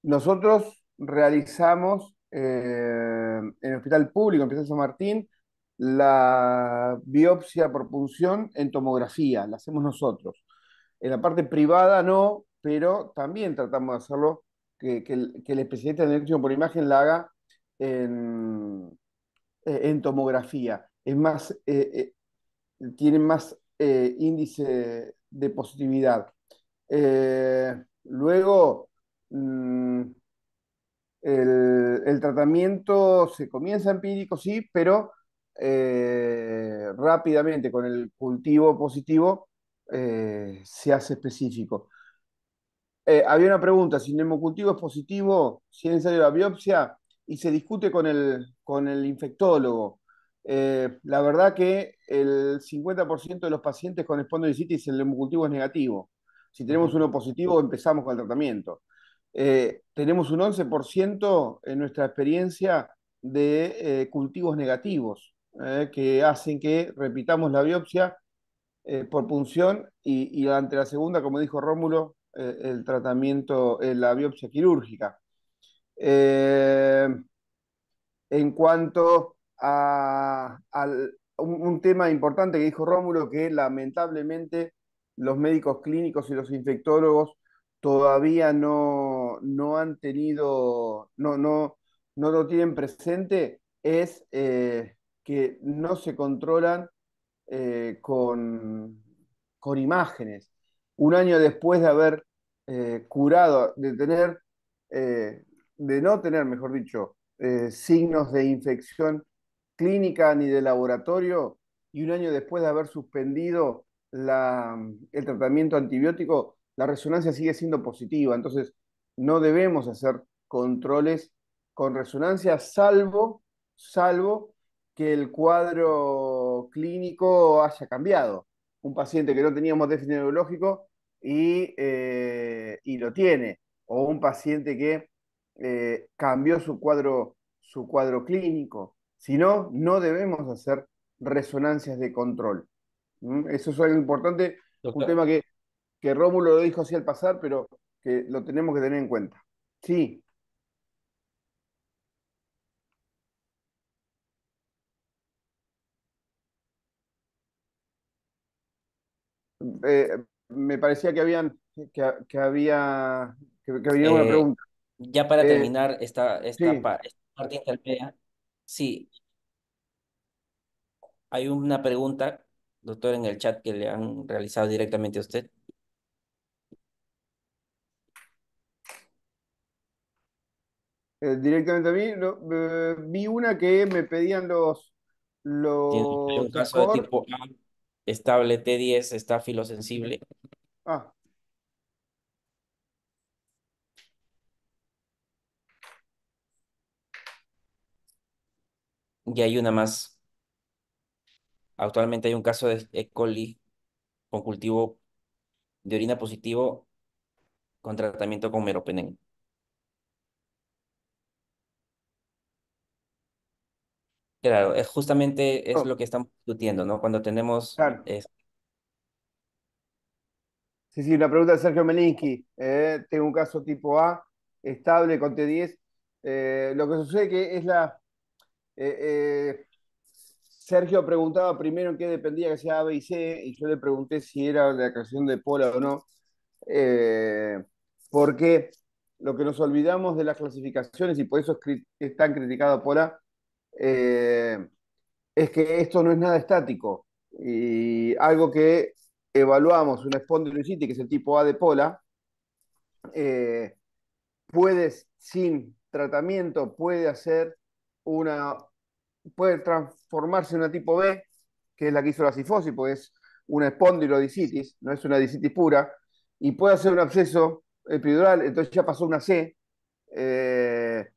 Nosotros realizamos en el Hospital Público, en el Hospital San Martín, la biopsia por punción en tomografía, la hacemos nosotros. En la parte privada no, pero también tratamos de hacerlo, que el especialista de diagnóstico por imagen la haga en, en tomografía. Es más, tienen más índice de positividad. Luego, mm, el tratamiento se comienza empírico, sí, pero rápidamente con el cultivo positivo se hace específico. Había una pregunta, si el neumocultivo es positivo, si es necesario la biopsia, y se discute con el infectólogo. La verdad que el 50% de los pacientes con espondilocitis el neumocultivo es negativo. Si tenemos Ujú. uno positivo, empezamos con el tratamiento. Tenemos un 11% en nuestra experiencia de cultivos negativos, que hacen que repitamos la biopsia por punción y ante la segunda, como dijo Rómulo, el tratamiento, la biopsia quirúrgica. Eh, en cuanto a un tema importante que dijo Rómulo, que lamentablemente los médicos clínicos y los infectólogos todavía no han tenido, no lo tienen presente, es que no se controlan con imágenes. Un año después de haber curado, eh, de no tener, mejor dicho, signos de infección clínica ni de laboratorio, y un año después de haber suspendido el tratamiento antibiótico, la resonancia sigue siendo positiva. Entonces, no debemos hacer controles con resonancia, salvo que el cuadro clínico haya cambiado. Un paciente que no teníamos déficit neurológico y lo tiene, o un paciente que cambió su cuadro clínico. Si no, no debemos hacer resonancias de control. Eso es algo importante, un Doctor, tema que Rómulo lo dijo así al pasar, pero que lo tenemos que tener en cuenta. Sí, eh, me parecía que había que venía una eh, pregunta. ya para Eh, terminar sí, esta parte intermedia, sí, hay una pregunta, doctor, en el chat que le han realizado directamente a usted. directamente a mí, vi una que me pedían Tiene un los caso de score. tipo A, estable T10, está filosensible. Ah, y hay una más. Actualmente hay un caso de E. coli con cultivo de orina positivo con tratamiento con meropenem. Claro, es justamente es No, lo que estamos discutiendo, ¿no? Cuando tenemos, claro. Sí, sí, una pregunta de Sergio Melinsky. Tengo un caso tipo A, estable con T10. Lo que sucede que es la... eh, eh, Sergio preguntaba primero en qué dependía que sea A, B y C, y yo le pregunté si era la creación de Pola o no, eh, porque lo que nos olvidamos de las clasificaciones, y por eso es tan criticado Pola, eh, es que esto no es nada estático. Y algo que evaluamos, una espondilociti, que es el tipo A de Pola, eh, puedes, sin tratamiento, una, puede transformarse en una tipo B, que es la que hizo la cifosis, pues es una espondilodicitis, no es una disitis pura, y puede hacer un absceso epidural, entonces ya pasó una C, eh,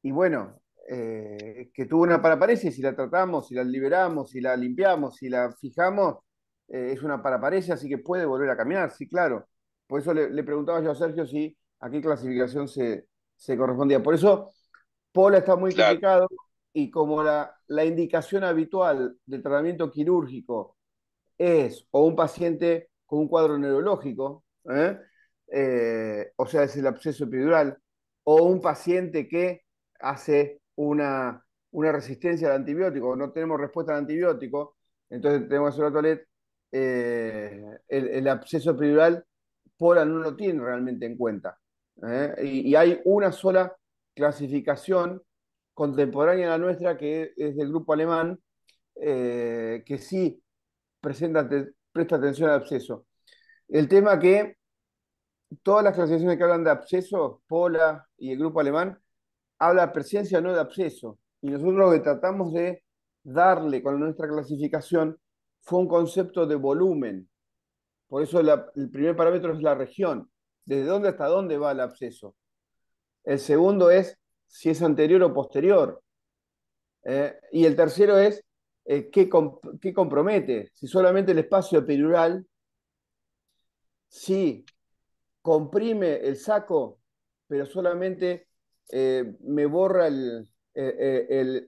y bueno, que tuvo una paraparesia, si la tratamos, si la liberamos, si la limpiamos, si la fijamos, es una paraparesia, así que puede volver a caminar, sí, claro. Por eso le preguntaba yo a Sergio si a qué clasificación se correspondía. Por eso Pola está muy Claro, criticado y como la indicación habitual del tratamiento quirúrgico es o un paciente con un cuadro neurológico, o sea, es el absceso epidural, o un paciente que hace una resistencia al antibiótico, no tenemos respuesta al antibiótico, entonces tenemos que hacer la toilet, el absceso epidural, Pola no lo tiene realmente en cuenta. Y hay una sola clasificación contemporánea a la nuestra que es del grupo alemán, que sí presta atención al absceso. El tema que todas las clasificaciones que hablan de absceso, Pola y el grupo alemán, habla de presencia o no de absceso. Y nosotros lo que tratamos de darle con nuestra clasificación fue un concepto de volumen. Por eso el primer parámetro es la región. ¿Desde dónde hasta dónde va el absceso? El segundo es si es anterior o posterior. Y el tercero es qué compromete. Si solamente el espacio epidural, si comprime el saco, pero solamente me borra el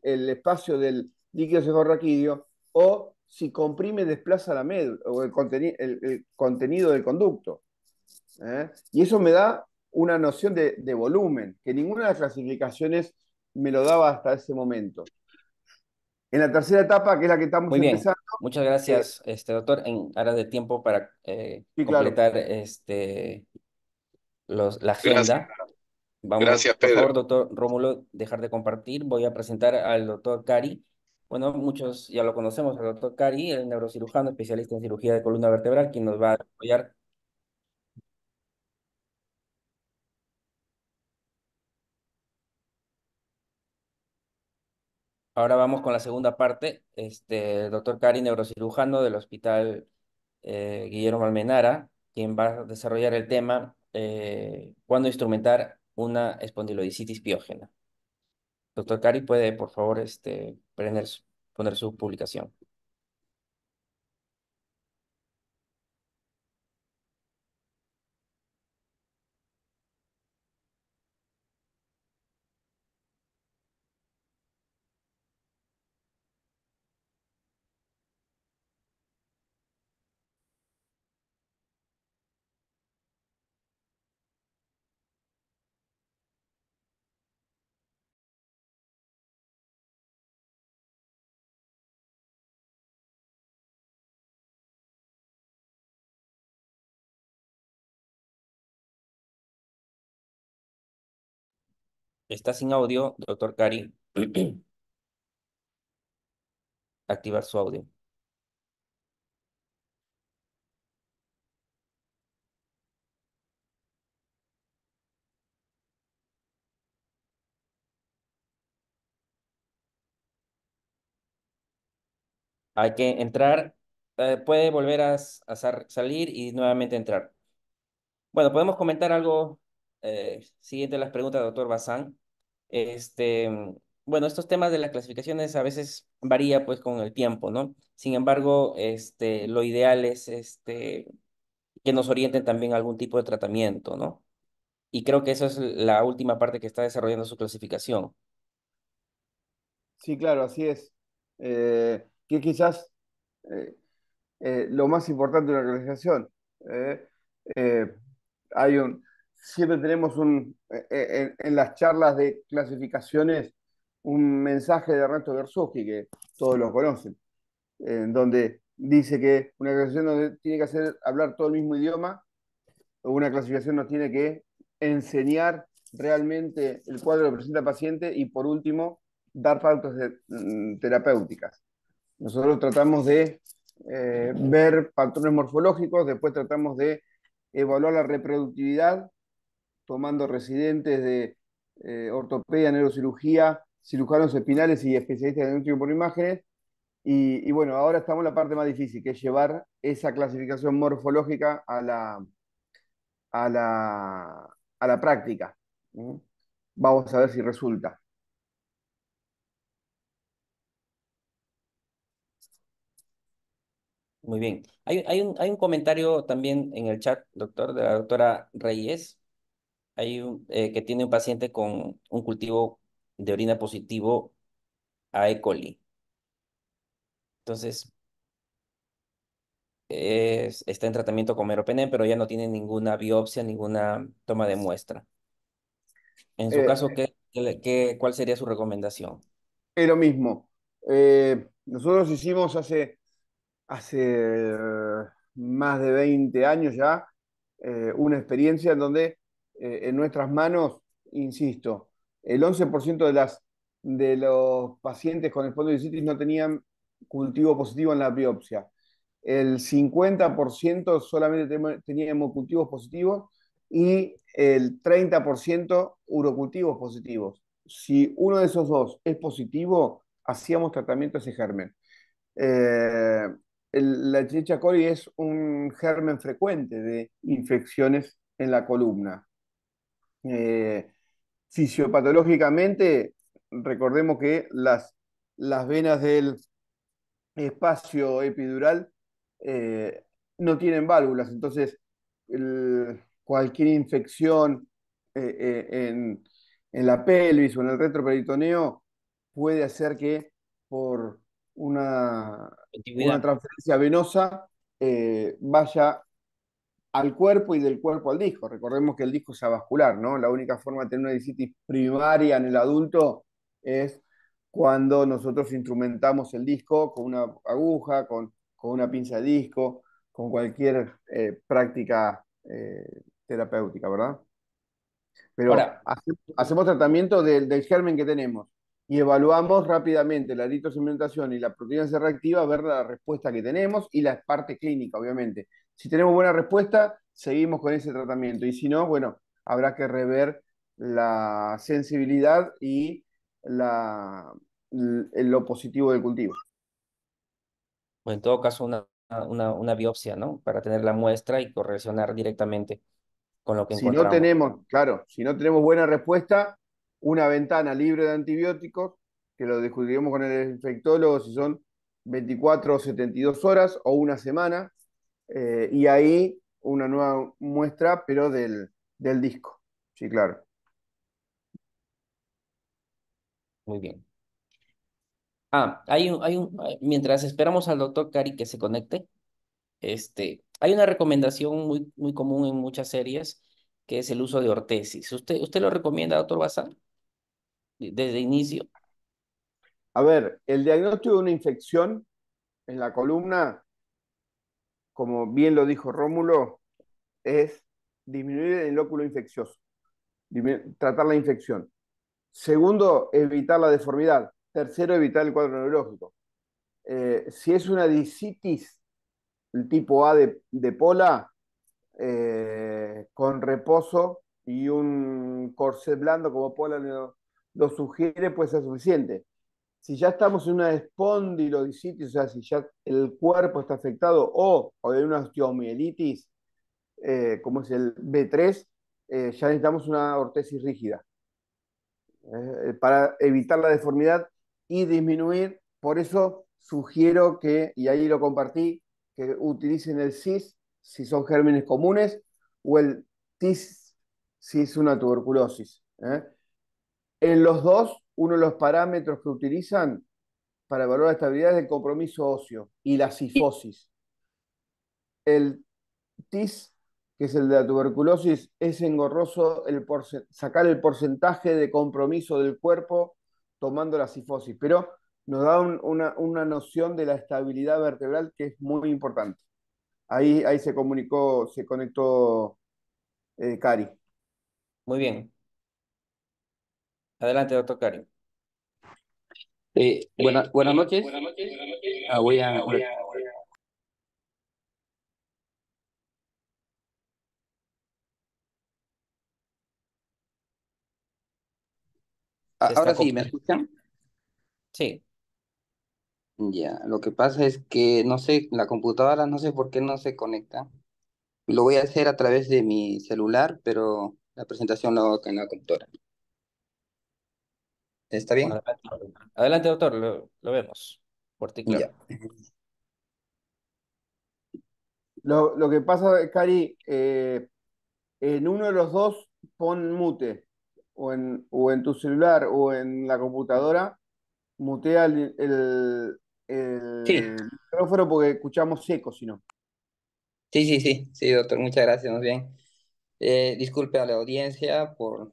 espacio del líquido cefalorraquídeo, o si comprime desplaza la médula o el contenido del conducto. Y eso me da una noción de volumen, que ninguna de las clasificaciones me lo daba hasta ese momento. En la tercera etapa, que es la que estamos Muy bien, empezando, muchas eh, gracias, doctor. En aras de tiempo para sí, claro. completar la gracias, agenda. Vamos, gracias por Pedro. favor, doctor Rómulo, dejar de compartir. Voy a presentar al doctor Cari. Bueno, muchos ya lo conocemos, al doctor Cari, el neurocirujano, especialista en cirugía de columna vertebral, quien nos va a apoyar. Ahora vamos con la segunda parte. Doctor Cari, neurocirujano del Hospital Guillermo Almenara, quien va a desarrollar el tema cuándo instrumentar una espondilodicitis piógena. Doctor Cari, puede, por favor, poner su publicación. Está sin audio, doctor Cari. Activar su audio. Hay que entrar, puede volver a salir y nuevamente entrar. Bueno, podemos comentar algo siguiente a las preguntas del doctor Bazán. Este, bueno, estos temas de las clasificaciones a veces varía pues con el tiempo, ¿no? Sin embargo, lo ideal es que nos orienten también a algún tipo de tratamiento, ¿no? Y creo que eso es la última parte que está desarrollando su clasificación. Sí, claro, así es. Que quizás eh, lo más importante de una organización. Eh, eh, hay un, siempre tenemos en las charlas de clasificaciones un mensaje de Ernesto Bersucchi, que todos lo conocen, en donde dice que una clasificación no tiene que hacer hablar todo el mismo idioma, o una clasificación nos tiene que enseñar realmente el cuadro que presenta el paciente y por último dar pautas terapéuticas. Nosotros tratamos de ver patrones morfológicos, después tratamos de evaluar la reproductividad, tomando residentes de ortopedia, neurocirugía, cirujanos espinales y especialistas de diagnóstico por imágenes. Y bueno, ahora estamos en la parte más difícil, que es llevar esa clasificación morfológica a a la práctica. ¿Mm? Vamos a ver si resulta. Muy bien. Hay un comentario también en el chat, doctor, de la doctora Reyes. Que tiene un paciente con un cultivo de orina positivo a E. coli. Entonces, está en tratamiento con meropenem, pero ya no tiene ninguna biopsia, ninguna toma de muestra. En su Eh, caso, ¿cuál sería su recomendación? es lo mismo. Nosotros hicimos hace más de 20 años ya una experiencia en donde en nuestras manos, insisto, el 11% de los pacientes con espondilocitis no tenían cultivo positivo en la biopsia. El 50% solamente tenía hemocultivos positivos y el 30% urocultivos positivos. Si uno de esos dos es positivo, hacíamos tratamiento a ese germen. Eh, la Escherichia coli es un germen frecuente de infecciones en la columna. Eh, Fisiopatológicamente, recordemos que las venas del espacio epidural eh, no tienen válvulas, entonces cualquier infección en la pelvis o en el retroperitoneo puede hacer que por una Antigüedad. transferencia venosa vaya al cuerpo y del cuerpo al disco. Recordemos que el disco es avascular, ¿no? La única forma de tener una discitis primaria en el adulto es cuando nosotros instrumentamos el disco con una aguja, con una pinza de disco, con cualquier práctica terapéutica, ¿verdad? Pero Ahora, hacemos tratamiento del germen que tenemos y evaluamos rápidamente la eritrosegmentación y la proteína C reactiva, a ver la respuesta que tenemos y la parte clínica, obviamente. Si tenemos buena respuesta, seguimos con ese tratamiento y si no, bueno, habrá que rever la sensibilidad y lo positivo del cultivo. o en todo caso, una biopsia, ¿no? Para tener la muestra y correlacionar directamente con lo que Si no encontramos. tenemos, claro, si no tenemos buena respuesta, una ventana libre de antibióticos, que lo discutiremos con el infectólogo si son 24 o 72 horas o una semana, y ahí una nueva muestra, pero del disco. Sí, claro. Muy bien. Mientras esperamos al doctor Cari que se conecte, hay una recomendación muy común en muchas series, que es el uso de ortesis. ¿Usted lo recomienda, doctor Bazán, desde inicio? A ver, el diagnóstico de una infección en la columna, como bien lo dijo Rómulo, es disminuir el lóculo infeccioso, tratar la infección. Segundo, evitar la deformidad. Tercero, evitar el cuadro neurológico. Si es una discitis el tipo A de pola, con reposo y un corset blando como pola lo sugiere, puede ser suficiente. Si ya estamos en una espondilodicitis, o sea, si ya el cuerpo está afectado o de una osteomielitis, como es el B3, ya necesitamos una ortesis rígida. para evitar la deformidad y disminuir. Por eso sugiero que, y ahí lo compartí, que utilicen el CIS si son gérmenes comunes o el TIS si es una tuberculosis. En los dos, uno de los parámetros que utilizan para evaluar la estabilidad es el compromiso óseo y la cifosis. El TIS, que es el de la tuberculosis, es engorroso sacar el porcentaje de compromiso del cuerpo tomando la cifosis, pero nos da una noción de la estabilidad vertebral que es muy importante. Ahí se conectó Cari. Muy bien. Adelante, doctor Karim. Buenas noches. Voy a... Se está Ahora sí, ¿me cortando. escuchan? Sí. Ya, lo que pasa es que no sé, la computadora no sé por qué no se conecta. Lo voy a hacer a través de mi celular, pero la presentación la hago acá en la computadora. ¿Está bien? Adelante, adelante, doctor. Lo vemos. Fuerte y Ya. claro. Lo que pasa, Cari, en uno de los dos pon mute, o en tu celular o en la computadora, mutea Sí, el micrófono porque escuchamos seco, si no. sí, doctor, muchas gracias, más bien. Disculpe a la audiencia por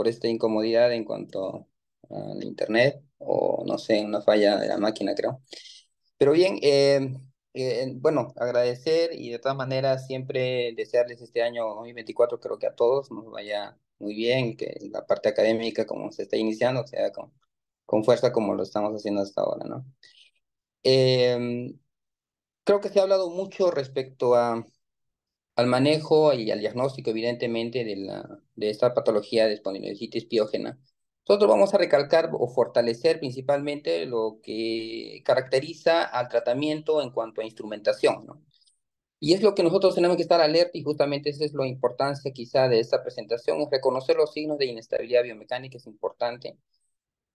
esta incomodidad en cuanto al internet, o no sé, una falla de la máquina, creo. Pero bien, bueno, agradecer y de todas maneras siempre desearles este año 2024, creo que a todos nos vaya muy bien, que la parte académica como se está iniciando sea con fuerza como lo estamos haciendo hasta ahora, ¿no? Eh, Creo que se ha hablado mucho respecto al manejo y al diagnóstico, evidentemente, de esta patología de espondilocitis piógena. Nosotros vamos a recalcar o fortalecer principalmente lo que caracteriza al tratamiento en cuanto a instrumentación, ¿no? Y es lo que nosotros tenemos que estar alerta y justamente esa es la importancia quizá de esta presentación, es reconocer los signos de inestabilidad biomecánica, es importante.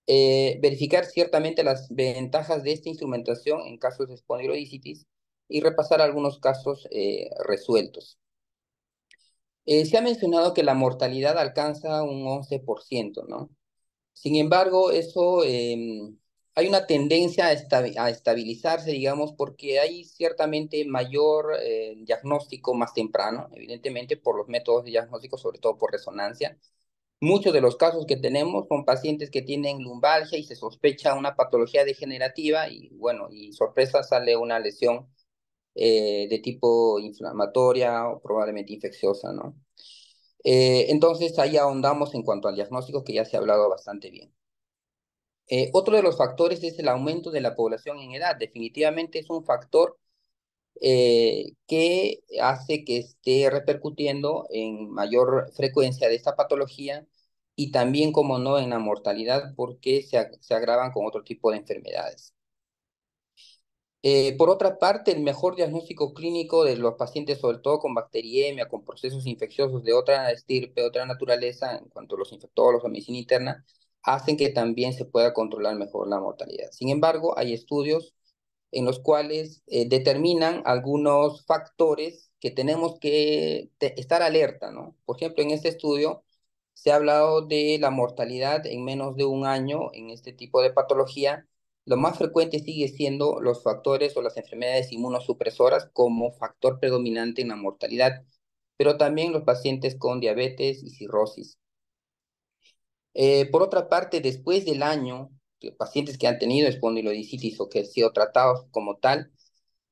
Verificar ciertamente las ventajas de esta instrumentación en casos de espondilodicitis y repasar algunos casos resueltos. Se ha mencionado que la mortalidad alcanza un 11%, ¿no? Sin embargo, eso hay una tendencia a estabilizarse, digamos, porque hay ciertamente mayor diagnóstico más temprano, evidentemente por los métodos de diagnóstico, sobre todo por resonancia. Muchos de los casos que tenemos son pacientes que tienen lumbalgia y se sospecha una patología degenerativa y, bueno, y sorpresa sale una lesión de tipo inflamatoria o probablemente infecciosa, ¿no? Entonces ahí ahondamos en cuanto al diagnóstico que ya se ha hablado bastante bien. Otro de los factores es el aumento de la población en edad. Definitivamente es un factor que hace que esté repercutiendo en mayor frecuencia de esta patología y también, como no, en la mortalidad porque se agravan con otro tipo de enfermedades. Por otra parte, el mejor diagnóstico clínico de los pacientes, sobre todo con bacteriemia, con procesos infecciosos de otra estirpe, de otra naturaleza, en cuanto a los infectólogos o medicina interna, hacen que también se pueda controlar mejor la mortalidad. Sin embargo, hay estudios en los cuales determinan algunos factores que tenemos que estar alerta, ¿no? Por ejemplo, en este estudio se ha hablado de la mortalidad en menos de un año en este tipo de patología. Lo más frecuente sigue siendo los factores o las enfermedades inmunosupresoras como factor predominante en la mortalidad, pero también los pacientes con diabetes y cirrosis. Por otra parte, después del año, pacientes que han tenido espondilodicitis o que han sido tratados como tal,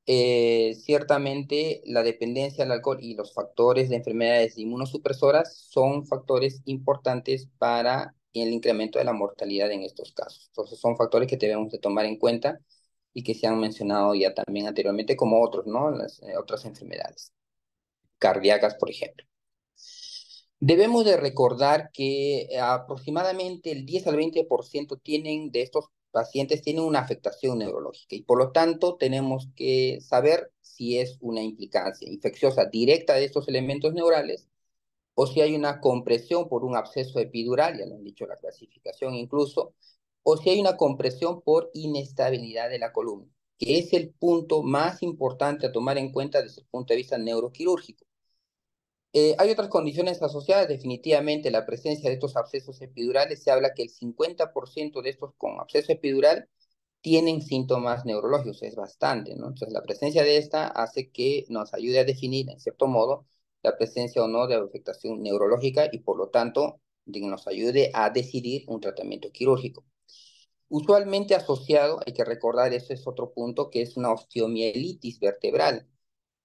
ciertamente la dependencia al alcohol y los factores de enfermedades inmunosupresoras son factores importantes para el incremento de la mortalidad en estos casos. Entonces son factores que debemos de tomar en cuenta y que se han mencionado ya también anteriormente como otros, ¿no? Las otras enfermedades cardíacas, por ejemplo. Debemos de recordar que aproximadamente el 10 al 20% de estos pacientes tienen una afectación neurológica y por lo tanto tenemos que saber si es una implicancia infecciosa directa de estos elementos neurales o si hay una compresión por un absceso epidural, ya lo han dicho la clasificación incluso, o si hay una compresión por inestabilidad de la columna, que es el punto más importante a tomar en cuenta desde el punto de vista neuroquirúrgico. Hay otras condiciones asociadas, definitivamente la presencia de estos abscesos epidurales, se habla que el 50% de estos con absceso epidural tienen síntomas neurológicos, es bastante, ¿no? Entonces, la presencia de esta hace que nos ayude a definir, en cierto modo, la presencia o no de afectación neurológica y, por lo tanto, nos ayude a decidir un tratamiento quirúrgico. Usualmente asociado, hay que recordar, eso es otro punto, que es una osteomielitis vertebral,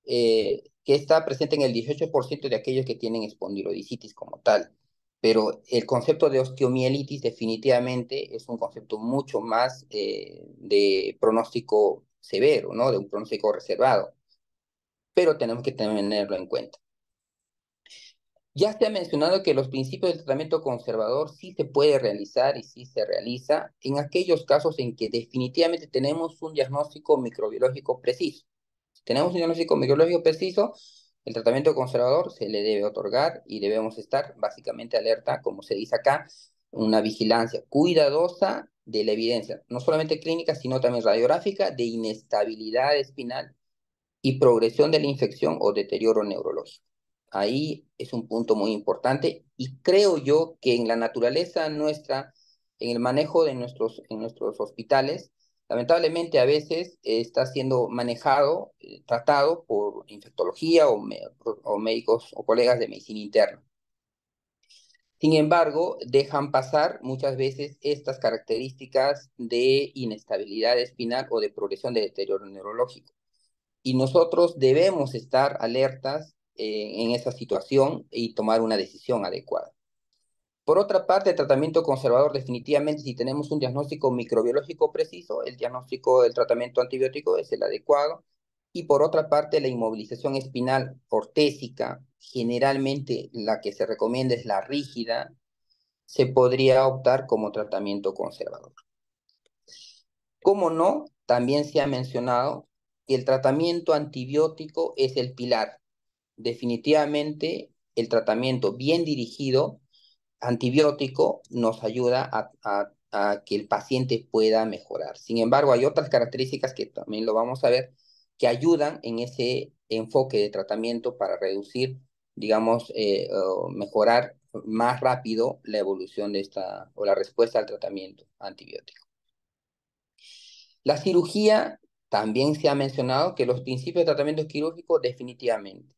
que está presente en el 18% de aquellos que tienen espondilodicitis como tal. Pero el concepto de osteomielitis definitivamente es un concepto mucho más de pronóstico severo, ¿no? De un pronóstico reservado. Pero tenemos que tenerlo en cuenta. Ya se ha mencionado que los principios del tratamiento conservador sí se puede realizar y sí se realiza en aquellos casos en que definitivamente tenemos un diagnóstico microbiológico preciso. Si tenemos un diagnóstico microbiológico preciso, el tratamiento conservador se le debe otorgar y debemos estar básicamente alerta, como se dice acá, una vigilancia cuidadosa de la evidencia, no solamente clínica, sino también radiográfica, de inestabilidad espinal y progresión de la infección o deterioro neurológico. Ahí es un punto muy importante y creo yo que en la naturaleza nuestra, en el manejo de en nuestros hospitales, lamentablemente a veces está siendo manejado, tratado por infectología o médicos o colegas de medicina interna. Sin embargo, dejan pasar muchas veces estas características de inestabilidad espinal o de progresión de deterioro neurológico. Y nosotros debemos estar alertas en esa situación y tomar una decisión adecuada. Por otra parte, el tratamiento conservador, definitivamente, si tenemos un diagnóstico microbiológico preciso, el diagnóstico del tratamiento antibiótico es el adecuado. Y por otra parte, la inmovilización espinal ortésica, generalmente la que se recomienda es la rígida, se podría optar como tratamiento conservador. Como no, también se ha mencionado que el tratamiento antibiótico es el pilar. Definitivamente, el tratamiento bien dirigido antibiótico nos ayuda a que el paciente pueda mejorar. Sin embargo, hay otras características que también lo vamos a ver que ayudan en ese enfoque de tratamiento para reducir, digamos, o mejorar más rápido la evolución de esta o la respuesta al tratamiento antibiótico. La cirugía, también se ha mencionado que los principios de tratamiento quirúrgico definitivamente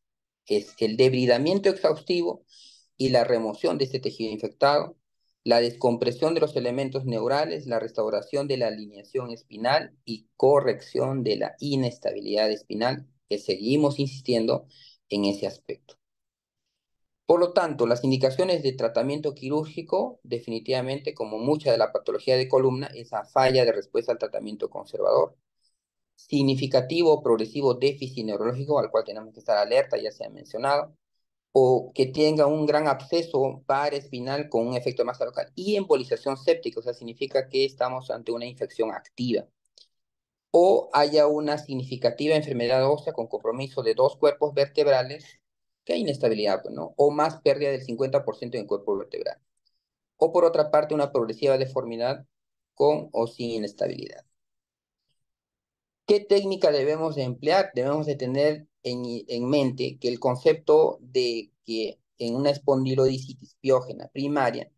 es el debridamiento exhaustivo y la remoción de este tejido infectado, la descompresión de los elementos neurales, la restauración de la alineación espinal y corrección de la inestabilidad espinal, que seguimos insistiendo en ese aspecto. Por lo tanto, las indicaciones de tratamiento quirúrgico, definitivamente, como mucha de la patología de columna, esa falla de respuesta al tratamiento conservador, significativo o progresivo déficit neurológico al cual tenemos que estar alerta, ya se ha mencionado, o que tenga un gran absceso paraespinal con un efecto de masa local y embolización séptica, o sea, significa que estamos ante una infección activa, o haya una significativa enfermedad ósea con compromiso de dos cuerpos vertebrales, que hay inestabilidad, pues, ¿no? O más pérdida del 50% en cuerpo vertebral. O por otra parte, una progresiva deformidad con o sin inestabilidad. ¿Qué técnica debemos de emplear? Debemos de tener en mente que el concepto de que en una espondilodicitis piógena primaria,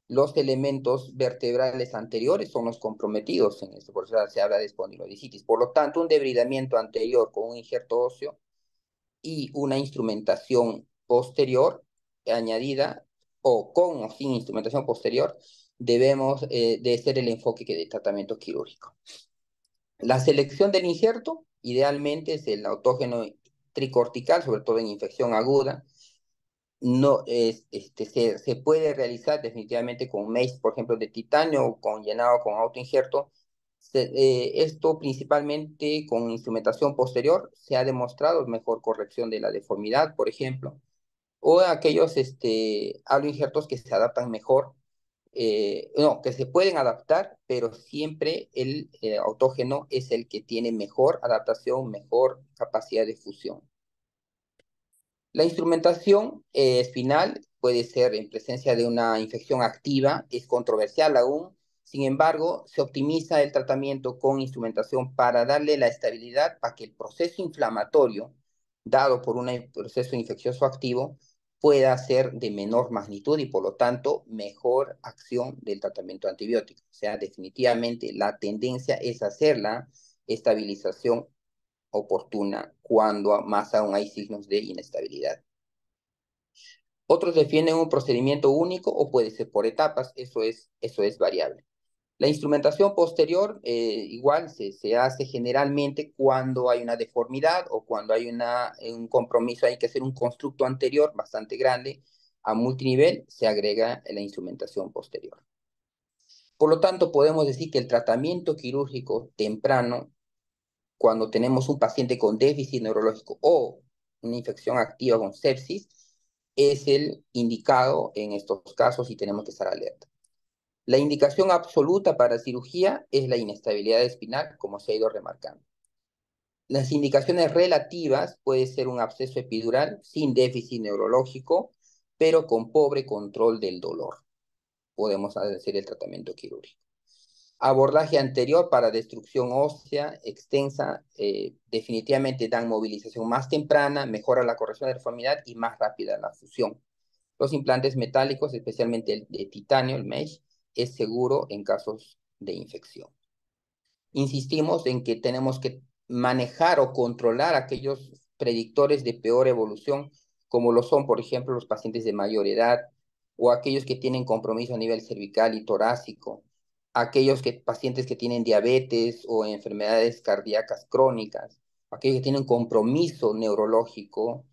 los elementos vertebrales anteriores son los comprometidos en esto, por eso se habla de espondilodicitis. Por lo tanto, un debridamiento anterior con un injerto óseo y una instrumentación posterior añadida, o con o sin instrumentación posterior, debemos de ser el enfoque de tratamiento quirúrgico. La selección del injerto, idealmente, es el autógeno tricortical, sobre todo en infección aguda. No se puede realizar definitivamente con mace, por ejemplo, de titanio o con llenado con autoinjerto. Esto principalmente con instrumentación posterior se ha demostrado mejor corrección de la deformidad, por ejemplo, o aquellos aloinjertos que se adaptan mejor, no, que se pueden adaptar, pero siempre el autógeno es el que tiene mejor adaptación, mejor capacidad de fusión. La instrumentación espinal puede ser en presencia de una infección activa, es controversial aún. Sin embargo, se optimiza el tratamiento con instrumentación para darle la estabilidad para que el proceso inflamatorio dado por un proceso infeccioso activo pueda ser de menor magnitud y por lo tanto mejor acción del tratamiento antibiótico. O sea, definitivamente la tendencia es hacer la estabilización oportuna cuando más aún hay signos de inestabilidad. Otros defienden un procedimiento único o puede ser por etapas, eso es variable. La instrumentación posterior igual se hace generalmente cuando hay una deformidad o cuando hay un compromiso, hay que hacer un constructo anterior bastante grande a multinivel, se agrega la instrumentación posterior. Por lo tanto, podemos decir que el tratamiento quirúrgico temprano, cuando tenemos un paciente con déficit neurológico o una infección activa con sepsis, es el indicado en estos casos y tenemos que estar alerta. La indicación absoluta para cirugía es la inestabilidad espinal, como se ha ido remarcando. Las indicaciones relativas puede ser un absceso epidural sin déficit neurológico, pero con pobre control del dolor. Podemos hacer el tratamiento quirúrgico. Abordaje anterior para destrucción ósea extensa, definitivamente dan movilización más temprana, mejora la corrección de deformidad y más rápida la fusión. Los implantes metálicos, especialmente el de titanio, el mesh, es seguro en casos de infección. Insistimos en que tenemos que manejar o controlar aquellos predictores de peor evolución, como lo son, por ejemplo, los pacientes de mayor edad o aquellos que tienen compromiso a nivel cervical y torácico, aquellos pacientes que tienen diabetes o enfermedades cardíacas crónicas, aquellos que tienen compromiso neurológico,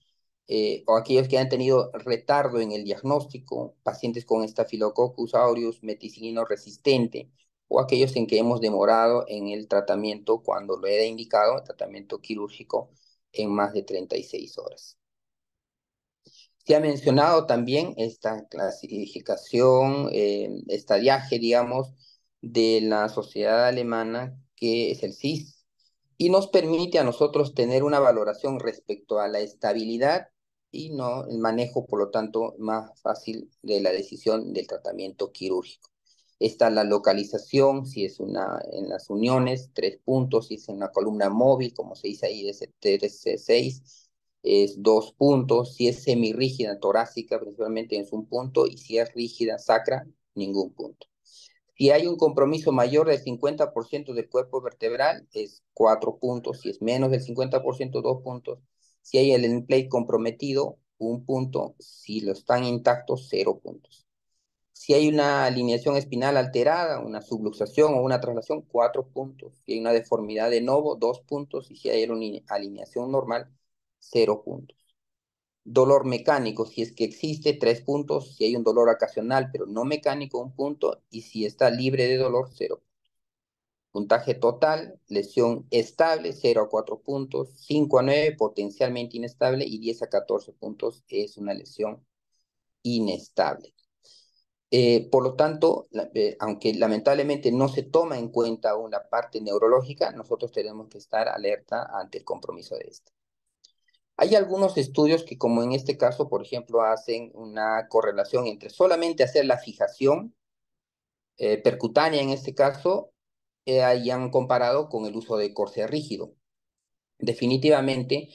o aquellos que han tenido retardo en el diagnóstico, pacientes con Staphylococcus aureus meticilino resistente, o aquellos en que hemos demorado en el tratamiento cuando lo he indicado, el tratamiento quirúrgico, en más de 36 horas. Se ha mencionado también esta clasificación, estadiaje, digamos, de la sociedad alemana, que es el CIS, y nos permite a nosotros tener una valoración respecto a la estabilidad y no el manejo, por lo tanto, más fácil de la decisión del tratamiento quirúrgico. Está la localización, si es en las uniones, 3 puntos, si es en una columna móvil, como se dice ahí, es 3C6, es 2 puntos, si es semirrígida torácica, principalmente es 1 punto, y si es rígida sacra, ningún punto. Si hay un compromiso mayor del 50% del cuerpo vertebral, es 4 puntos. Si es menos del 50%, 2 puntos. Si hay el end plate comprometido, 1 punto. Si lo están intactos, 0 puntos. Si hay una alineación espinal alterada, una subluxación o una traslación, 4 puntos. Si hay una deformidad de novo, 2 puntos. Y si hay una alineación normal, 0 puntos. Dolor mecánico, si es que existe, 3 puntos. Si hay un dolor ocasional, pero no mecánico, 1 punto. Y si está libre de dolor, 0 puntos. Puntaje total, lesión estable, 0 a 4 puntos. 5 a 9, potencialmente inestable. Y 10 a 14 puntos es una lesión inestable. Por lo tanto, aunque lamentablemente no se toma en cuenta aún la parte neurológica, nosotros tenemos que estar alerta ante el compromiso de esta. Hay algunos estudios que, como en este caso, por ejemplo, hacen una correlación entre solamente hacer la fijación percutánea en este caso, y han comparado con el uso de corsé rígido. Definitivamente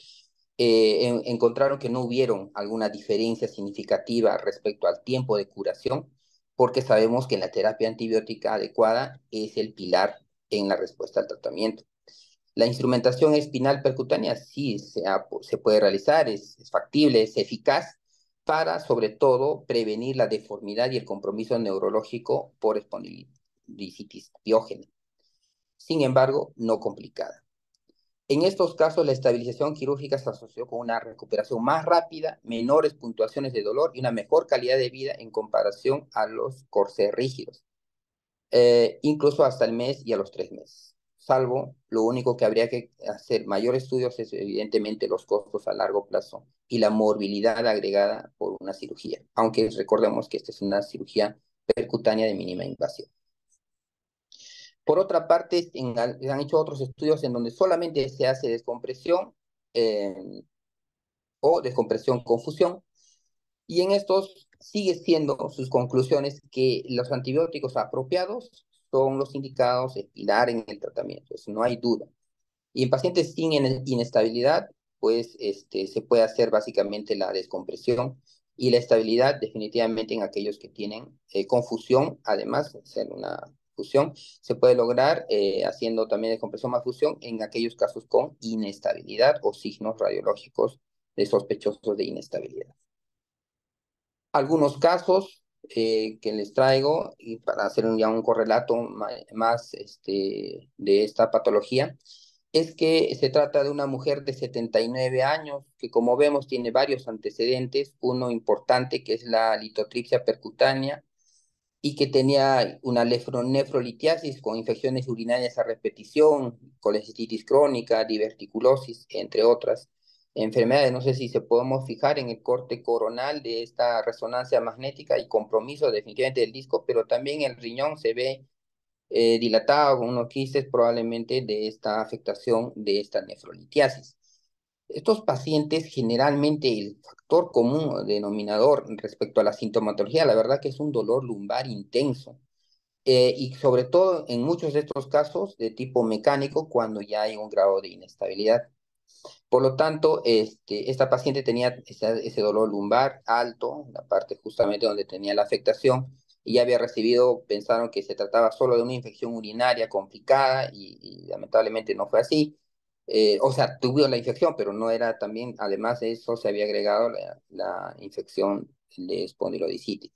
encontraron que no hubieron alguna diferencia significativa respecto al tiempo de curación, porque sabemos que la terapia antibiótica adecuada es el pilar en la respuesta al tratamiento. La instrumentación espinal percutánea sí se puede realizar, es factible, es eficaz para, sobre todo, prevenir la deformidad y el compromiso neurológico por espondilicitis piógena. Sin embargo, no complicada. En estos casos, la estabilización quirúrgica se asoció con una recuperación más rápida, menores puntuaciones de dolor y una mejor calidad de vida en comparación a los corsés rígidos, incluso hasta el mes y a los 3 meses. Salvo, lo único que habría que hacer mayor estudios es evidentemente los costos a largo plazo y la morbilidad agregada por una cirugía, aunque recordemos que esta es una cirugía percutánea de mínima invasión. Por otra parte, han hecho otros estudios en donde solamente se hace descompresión o descompresión con fusión. Y en estos sigue siendo sus conclusiones que los antibióticos apropiados son los indicados de pilar en el tratamiento, eso no hay duda. Y en pacientes sin inestabilidad, pues se puede hacer básicamente la descompresión y la estabilidad definitivamente en aquellos que tienen confusión, además de ser una fusión, se puede lograr haciendo también descompresión más fusión en aquellos casos con inestabilidad o signos radiológicos de sospechosos de inestabilidad. Algunos casos que les traigo y para hacer ya un correlato más de esta patología es que se trata de una mujer de 79 años que como vemos tiene varios antecedentes, uno importante que es la litotripsia percutánea y que tenía una nefrolitiasis con infecciones urinarias a repetición, colecistitis crónica, diverticulosis, entre otras enfermedades. No sé si se podemos fijar en el corte coronal de esta resonancia magnética y compromiso definitivamente del disco, pero también el riñón se ve dilatado con unos quistes probablemente de esta afectación de esta nefrolitiasis. Estos pacientes generalmente el factor común denominador respecto a la sintomatología, la verdad que es un dolor lumbar intenso y sobre todo en muchos de estos casos de tipo mecánico cuando ya hay un grado de inestabilidad. Por lo tanto, esta paciente tenía ese dolor lumbar alto, la parte justamente donde tenía la afectación, y ya había recibido, pensaron que se trataba solo de una infección urinaria complicada y lamentablemente no fue así. O sea, tuvo la infección, pero no era también, además de eso, se había agregado la infección de espondilodicitis.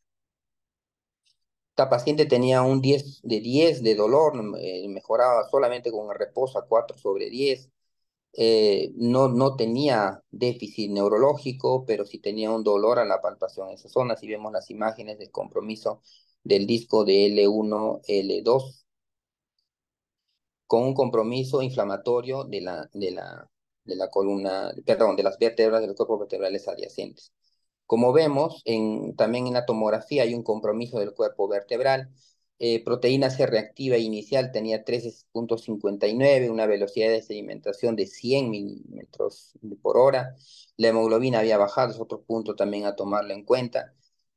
Esta paciente tenía un 10 de 10 de dolor, mejoraba solamente con el reposo a 4/10. No tenía déficit neurológico, pero sí tenía un dolor a la palpación en esa zona. Si vemos las imágenes del compromiso del disco de L1, L2, con un compromiso inflamatorio de la columna, perdón, de las vértebras de los cuerpos vertebrales adyacentes. Como vemos, también en la tomografía hay un compromiso del cuerpo vertebral. Proteína C reactiva inicial tenía 13,59, una velocidad de sedimentación de 100 milímetros por hora. La hemoglobina había bajado, es otro punto también a tomarlo en cuenta.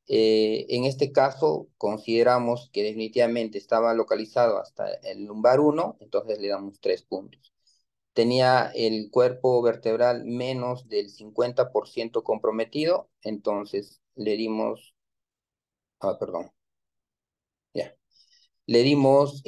En este caso, consideramos que definitivamente estaba localizado hasta el lumbar 1, entonces le damos 3 puntos. Tenía el cuerpo vertebral menos del 50% comprometido, entonces le dimos, perdón, ya, le dimos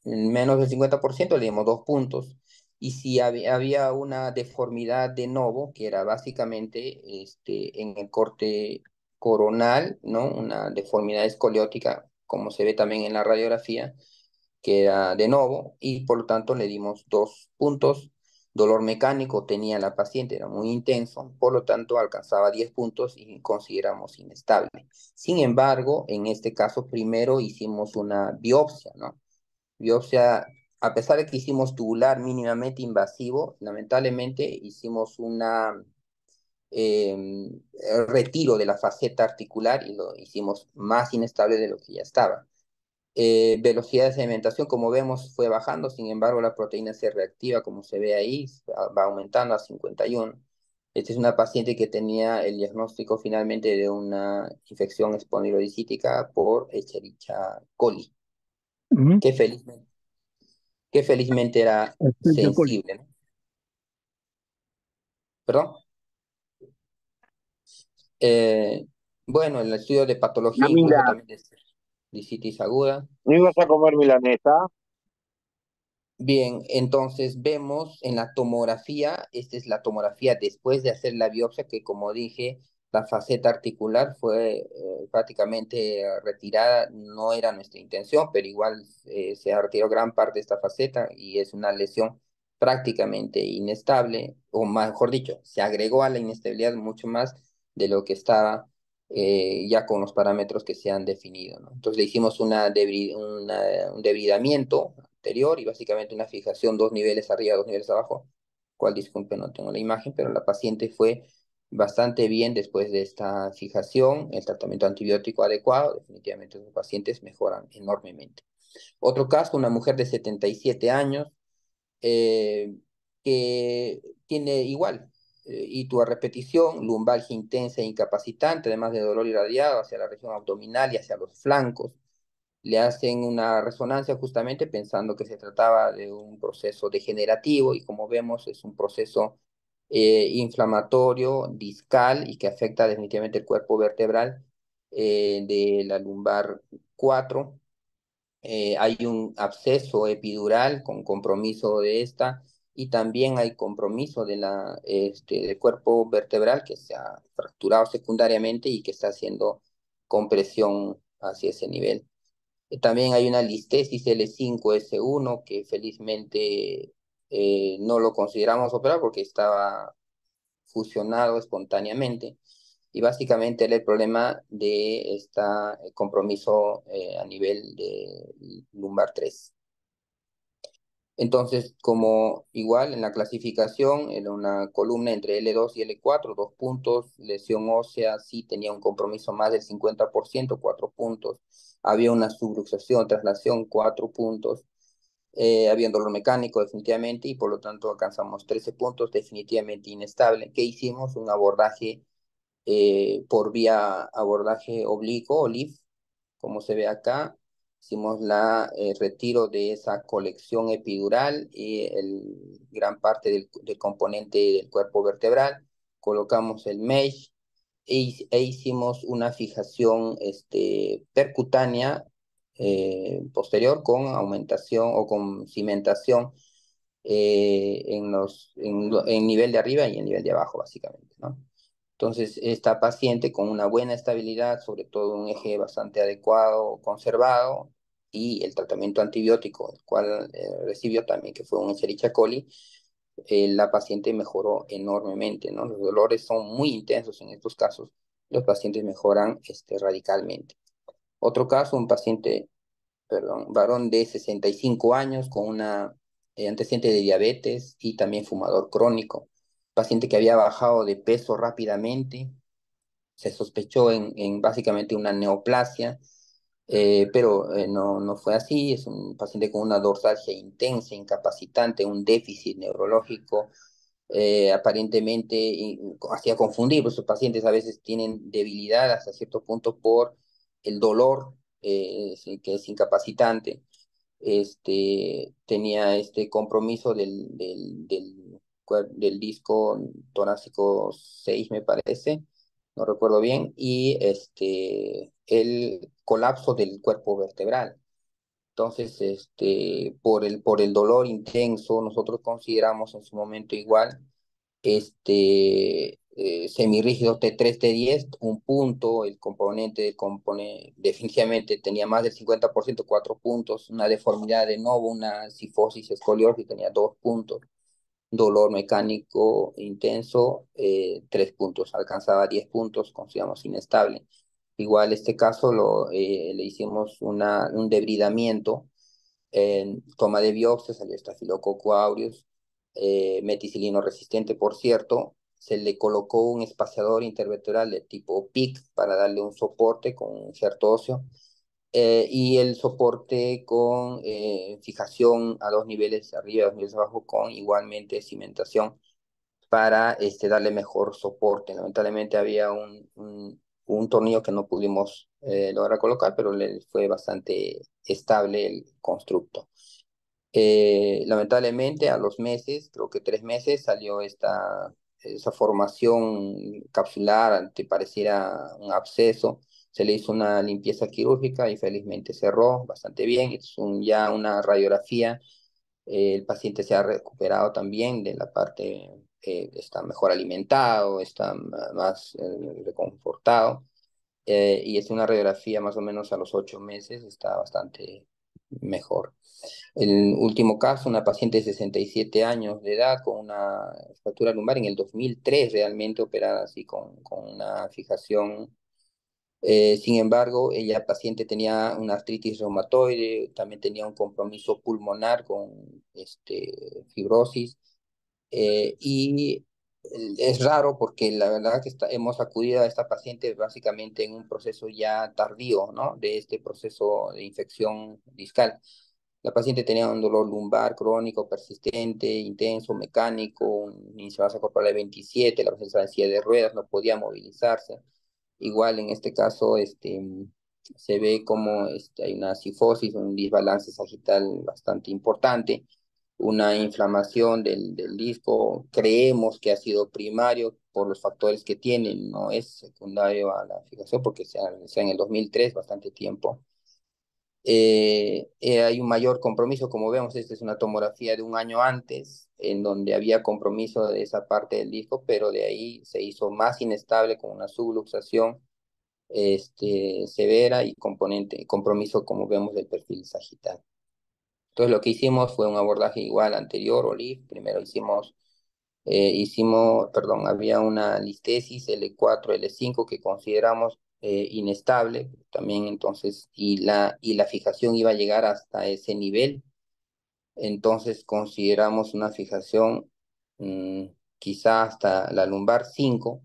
menos del 50%, le dimos 2 puntos. Y si había una deformidad de novo, que era básicamente en el corte coronal, ¿no? Una deformidad escoliótica, como se ve también en la radiografía, que era de novo, y por lo tanto le dimos 2 puntos. Dolor mecánico tenía la paciente, era muy intenso, por lo tanto alcanzaba 10 puntos y consideramos inestable. Sin embargo, en este caso primero hicimos una biopsia, ¿no? Biopsia, a pesar de que hicimos tubular mínimamente invasivo, lamentablemente hicimos una retiro de la faceta articular y lo hicimos más inestable de lo que ya estaba. Velocidad de sedimentación, como vemos, fue bajando, sin embargo, la proteína C reactiva, como se ve ahí, va aumentando a 51. Esta es una paciente que tenía el diagnóstico finalmente de una infección espondilodiscítica por Escherichia coli, Ujú. que felizmente era Escherichia coli. sensible, ¿no? ¿Perdón? Eh, bueno, el estudio de patología incluso Camila, también de licitis aguda. ¿no ibas a comer milanesa? Bien, entonces vemos en la tomografía, esta es la tomografía después de hacer la biopsia, que como dije, la faceta articular fue prácticamente retirada, no era nuestra intención, pero igual se retiró gran parte de esta faceta y es una lesión prácticamente inestable, o mejor dicho, se agregó a la inestabilidad mucho más de lo que estaba ya con los parámetros que se han definido, ¿no? Entonces le hicimos un debridamiento anterior y básicamente una fijación 2 niveles arriba, 2 niveles abajo, cual disculpe no tengo la imagen, pero la paciente fue bastante bien después de esta fijación, el tratamiento antibiótico adecuado, definitivamente los pacientes mejoran enormemente. Otro caso, una mujer de 77 años, eh, que tiene igual, y tu repetición, lumbalgia intensa e incapacitante, además de dolor irradiado hacia la región abdominal y hacia los flancos. Le hacen una resonancia justamente pensando que se trataba de un proceso degenerativo y como vemos es un proceso inflamatorio, discal y que afecta definitivamente el cuerpo vertebral de la lumbar 4. Hay un absceso epidural con compromiso de esta y también hay compromiso del cuerpo vertebral que se ha fracturado secundariamente y que está haciendo compresión hacia ese nivel. También hay una listesis L5S1 que felizmente no lo consideramos operar porque estaba fusionado espontáneamente. Y básicamente era el problema de este compromiso a nivel de lumbar 3. Entonces, como igual en la clasificación, en una columna entre L2 y L4, 2 puntos, lesión ósea, sí tenía un compromiso más del 50%, 4 puntos. Había una subluxación, traslación, 4 puntos. Había un dolor mecánico definitivamente y por lo tanto alcanzamos 13 puntos, definitivamente inestable. ¿Qué hicimos? Un abordaje por vía abordaje oblicuo o LIF, como se ve acá. Hicimos el retiro de esa colección epidural y gran parte del componente del cuerpo vertebral. Colocamos el mesh e hicimos una fijación percutánea posterior con aumentación o con cimentación en nivel de arriba y en nivel de abajo, básicamente, ¿no? Entonces, esta paciente con una buena estabilidad, sobre todo un eje bastante adecuado, conservado, y el tratamiento antibiótico, el cual recibió también, que fue un Escherichia coli, la paciente mejoró enormemente, ¿no? Los dolores son muy intensos en estos casos, los pacientes mejoran radicalmente. Otro caso, un paciente, perdón, varón de 65 años con una antecedente de diabetes y también fumador crónico, paciente que había bajado de peso rápidamente, se sospechó en básicamente una neoplasia, pero no fue así. Es un paciente con una dorsalgia intensa, incapacitante, un déficit neurológico, aparentemente hacía confundir, pues los pacientes a veces tienen debilidad hasta cierto punto por el dolor, sí, que es incapacitante. Tenía este compromiso del disco torácico 6 me parece, no recuerdo bien, y el colapso del cuerpo vertebral. Entonces, por el dolor intenso, nosotros consideramos en su momento igual semirrígido T3, T10, un punto, el componente definitivamente tenía más del 50%, 4 puntos, una deformidad de novo, una cifosis escoliosis tenía 2 puntos, dolor mecánico intenso, 3 puntos, alcanzaba 10 puntos, consideramos inestable. Igual este caso le hicimos un debridamiento en toma de biopsia, salió Staphylococcus aureus, meticilino resistente, por cierto. Se le colocó un espaciador intervertebral de tipo PIC para darle un soporte con un injerto óseo y el soporte con fijación a 2 niveles arriba, 2 niveles abajo, con igualmente cimentación para darle mejor soporte. Lamentablemente había un tornillo que no pudimos lograr colocar, pero le fue bastante estable el constructo. Lamentablemente a los meses, creo que 3 meses, salió esa formación capsular, te pareciera un absceso. Se le hizo una limpieza quirúrgica y felizmente cerró bastante bien. Es ya una radiografía. El paciente se ha recuperado también de la parte, está mejor alimentado, está más reconfortado. Y es una radiografía más o menos a los 8 meses, está bastante mejor. El último caso, una paciente de 67 años de edad con una fractura lumbar en el 2003, realmente operada así con una fijación. Sin embargo, ella paciente tenía una artritis reumatoide, también tenía un compromiso pulmonar con fibrosis. Y es raro porque la verdad que hemos acudido a esta paciente básicamente en un proceso ya tardío, ¿no? De este proceso de infección discal. La paciente tenía un dolor lumbar crónico, persistente, intenso, mecánico, un índice de masa corporal de 27, la paciente estaba en silla de ruedas, no podía movilizarse. Igual en este caso, se ve como hay una cifosis, un desbalance sagital bastante importante, una inflamación del disco. Creemos que ha sido primario por los factores que tiene, no es secundario a la fijación porque sea en el 2003, bastante tiempo. Hay un mayor compromiso, como vemos, esta es una tomografía de un año antes, en donde había compromiso de esa parte del disco, pero de ahí se hizo más inestable con una subluxación severa y compromiso, como vemos, del perfil sagital. Entonces lo que hicimos fue un abordaje igual anterior, OLIF. Primero perdón, había una listesis L4, L5 que consideramos inestable también, entonces, y la fijación iba a llegar hasta ese nivel. Entonces consideramos una fijación quizá hasta la lumbar 5,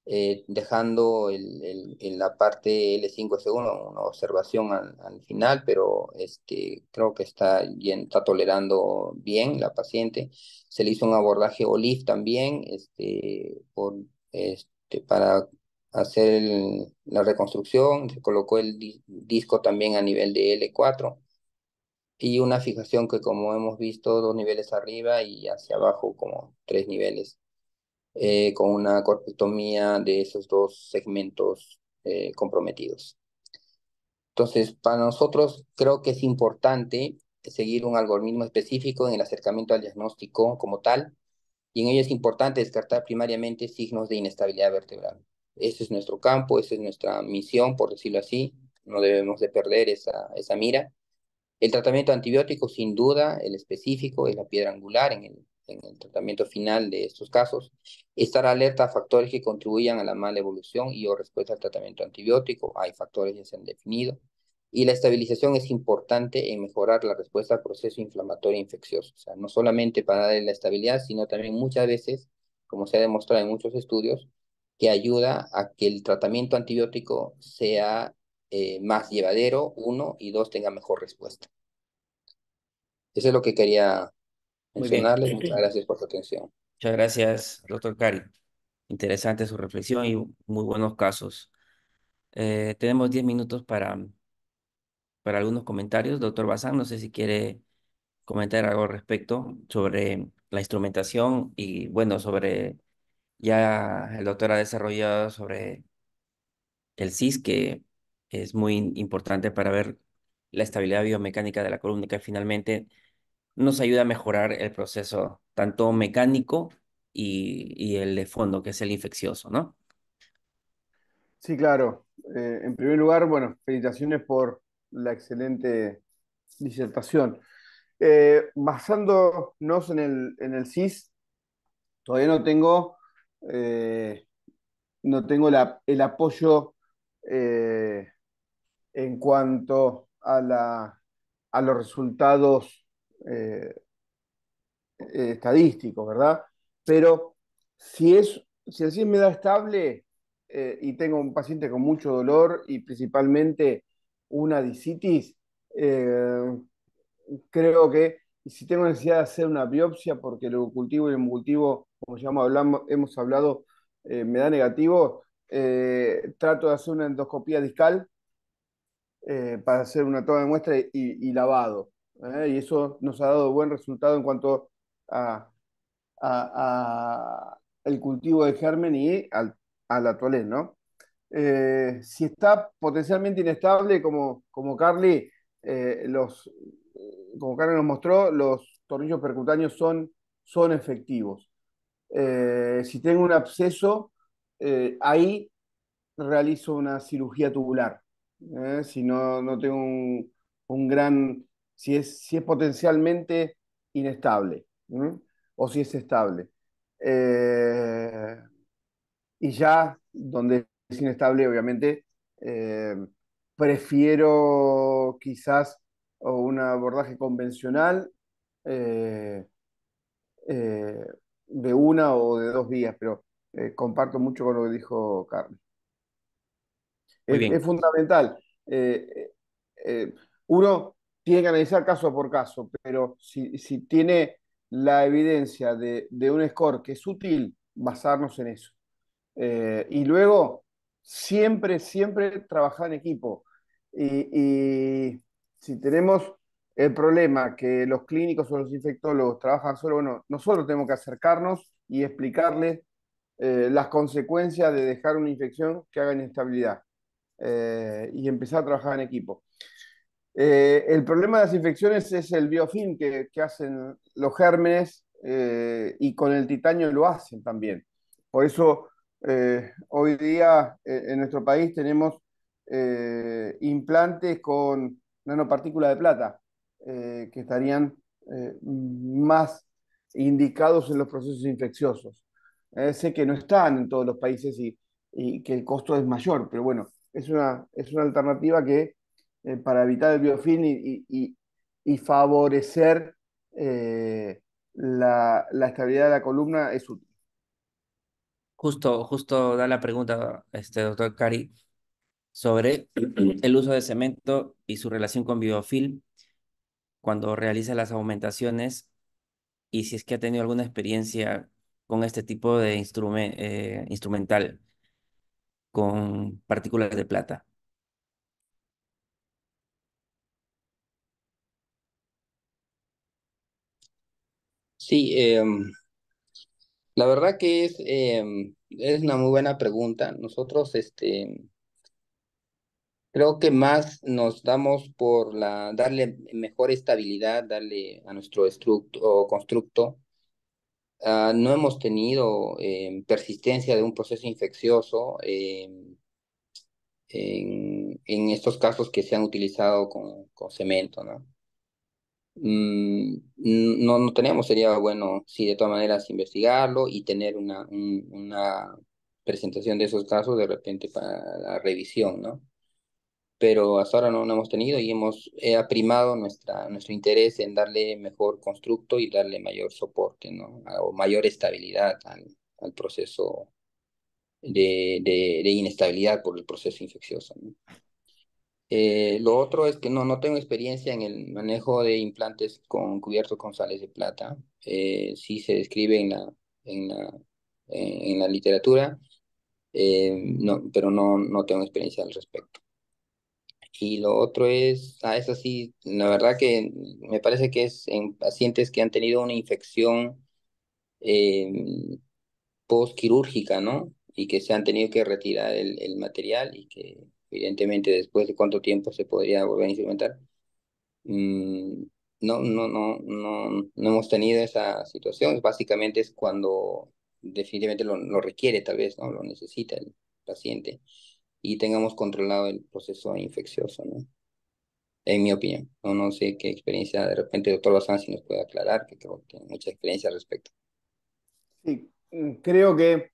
dejando la parte L5S1, una observación al final, pero creo que está tolerando bien la paciente. Se le hizo un abordaje OLIF también, para hacer la reconstrucción. Se colocó el disco también a nivel de L4 y una fijación que, como hemos visto, 2 niveles arriba y hacia abajo como 3 niveles, con una corpectomía de esos 2 segmentos comprometidos. Entonces, para nosotros creo que es importante seguir un algoritmo específico en el acercamiento al diagnóstico como tal, y en ello es importante descartar primariamente signos de inestabilidad vertebral. Ese es nuestro campo, esa es nuestra misión, por decirlo así. No debemos de perder esa mira. El tratamiento antibiótico, sin duda, el específico, es la piedra angular en el tratamiento final de estos casos. Estar alerta a factores que contribuyan a la mala evolución y o respuesta al tratamiento antibiótico. Hay factores que se han definido. Y la estabilización es importante en mejorar la respuesta al proceso inflamatorio infeccioso. O sea, no solamente para darle la estabilidad, sino también muchas veces, como se ha demostrado en muchos estudios, que ayuda a que el tratamiento antibiótico sea más llevadero, uno, y dos, tenga mejor respuesta. Eso es lo que quería Muy bien. mencionarles. Muchas gracias por su atención. Muchas gracias, doctor Cari. Interesante su reflexión y muy buenos casos. Tenemos 10 minutos para algunos comentarios. Doctor Bazán, no sé si quiere comentar algo al respecto sobre la instrumentación y, bueno, sobre, ya el doctor ha desarrollado sobre el CIS, que es muy importante para ver la estabilidad biomecánica de la columna, que finalmente nos ayuda a mejorar el proceso tanto mecánico y el de fondo, que es el infeccioso, ¿no? Sí, claro. En primer lugar, bueno, felicitaciones por la excelente disertación. Basándonos en el CIS, todavía eh, no tengo el apoyo eh, en cuanto a los resultados eh, estadísticos, ¿verdad? Pero si el CIS me da estable y tengo un paciente con mucho dolor y principalmente una discitis, eh, creo que si tengo necesidad de hacer una biopsia porque el cultivo y el hemocultivo, como ya hemos hablado, me da negativo, trato de hacer una endoscopía discal para hacer una toma de muestra y lavado. Y eso nos ha dado buen resultado en cuanto a, el cultivo de germen y al atolén, ¿no? Si está potencialmente inestable, eh, los, como Carly nos mostró, los tornillos percutáneos son efectivos. Si tengo un absceso, ahí realizo una cirugía tubular. Si no tengo un gran, si es potencialmente inestable, ¿eh? O si es estable. Eh, y ya donde es inestable, obviamente, eh, prefiero quizás un abordaje convencional eh, eh, de una o de 2 vías, pero comparto mucho con lo que dijo Carlos. Muy Es bien. fundamental. Uno tiene que analizar caso por caso, pero si tiene la evidencia de un score que es útil, basarnos en eso. Y luego, siempre trabajar en equipo. Y si tenemos el problema que los clínicos o los infectólogos trabajan solo, bueno, nosotros tenemos que acercarnos y explicarles las consecuencias de dejar una infección que haga inestabilidad y empezar a trabajar en equipo. El problema de las infecciones es el biofilm que hacen los gérmenes y con el titanio lo hacen también. Por eso hoy día en nuestro país tenemos implantes con nanopartículas de plata que estarían más indicados en los procesos infecciosos. Sé que no están en todos los países y que el costo es mayor, pero bueno, es una alternativa que para evitar el biofilm y favorecer la estabilidad de la columna es útil. Justo da la pregunta, doctor Cari, sobre el uso de cemento y su relación con biofilm cuando realiza las aumentaciones y si es que ha tenido alguna experiencia con este tipo de instrumental con partículas de plata. Sí, la verdad que es una muy buena pregunta. Nosotros, creo que más nos damos por darle mejor estabilidad, darle a nuestro o constructo. No hemos tenido persistencia de un proceso infeccioso en estos casos que se han utilizado con cemento, ¿no? No tenemos, sería bueno, sí, de todas maneras, investigarlo y tener una presentación de esos casos de repente para la revisión, ¿no? Pero hasta ahora no hemos tenido y hemos primado nuestro interés en darle mejor constructo y darle mayor soporte, ¿no? O mayor estabilidad al proceso de inestabilidad por el proceso infeccioso, ¿no? Lo otro es que no tengo experiencia en el manejo de implantes cubiertos con sales de plata. Sí se describe en la, en la literatura, no, pero no tengo experiencia al respecto. Y lo otro es así, la verdad que me parece que es en pacientes que han tenido una infección eh, postquirúrgica, ¿no? Y que se han tenido que retirar el material y que evidentemente después de cuánto tiempo se podría volver a instrumentar. Mm, no hemos tenido esa situación. Básicamente es cuando definitivamente lo requiere, tal vez, ¿no? Lo necesita el paciente y tengamos controlado el proceso infeccioso, ¿no? En mi opinión. No sé qué experiencia, de repente, el doctor Bazán, si nos puede aclarar, que creo que tiene mucha experiencia al respecto. Sí, creo que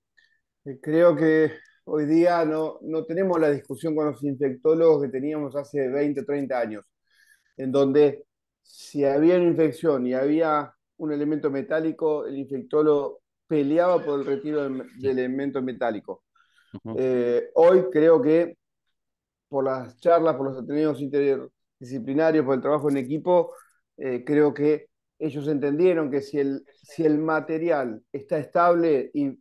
hoy día no tenemos la discusión con los infectólogos que teníamos hace 20 o 30 años, en donde si había una infección y había un elemento metálico, el infectólogo peleaba por el retiro del elemento metálico. Ujú. Hoy creo que por las charlas, por los atendidos interdisciplinarios, por el trabajo en equipo, creo que ellos entendieron que si el material está estable y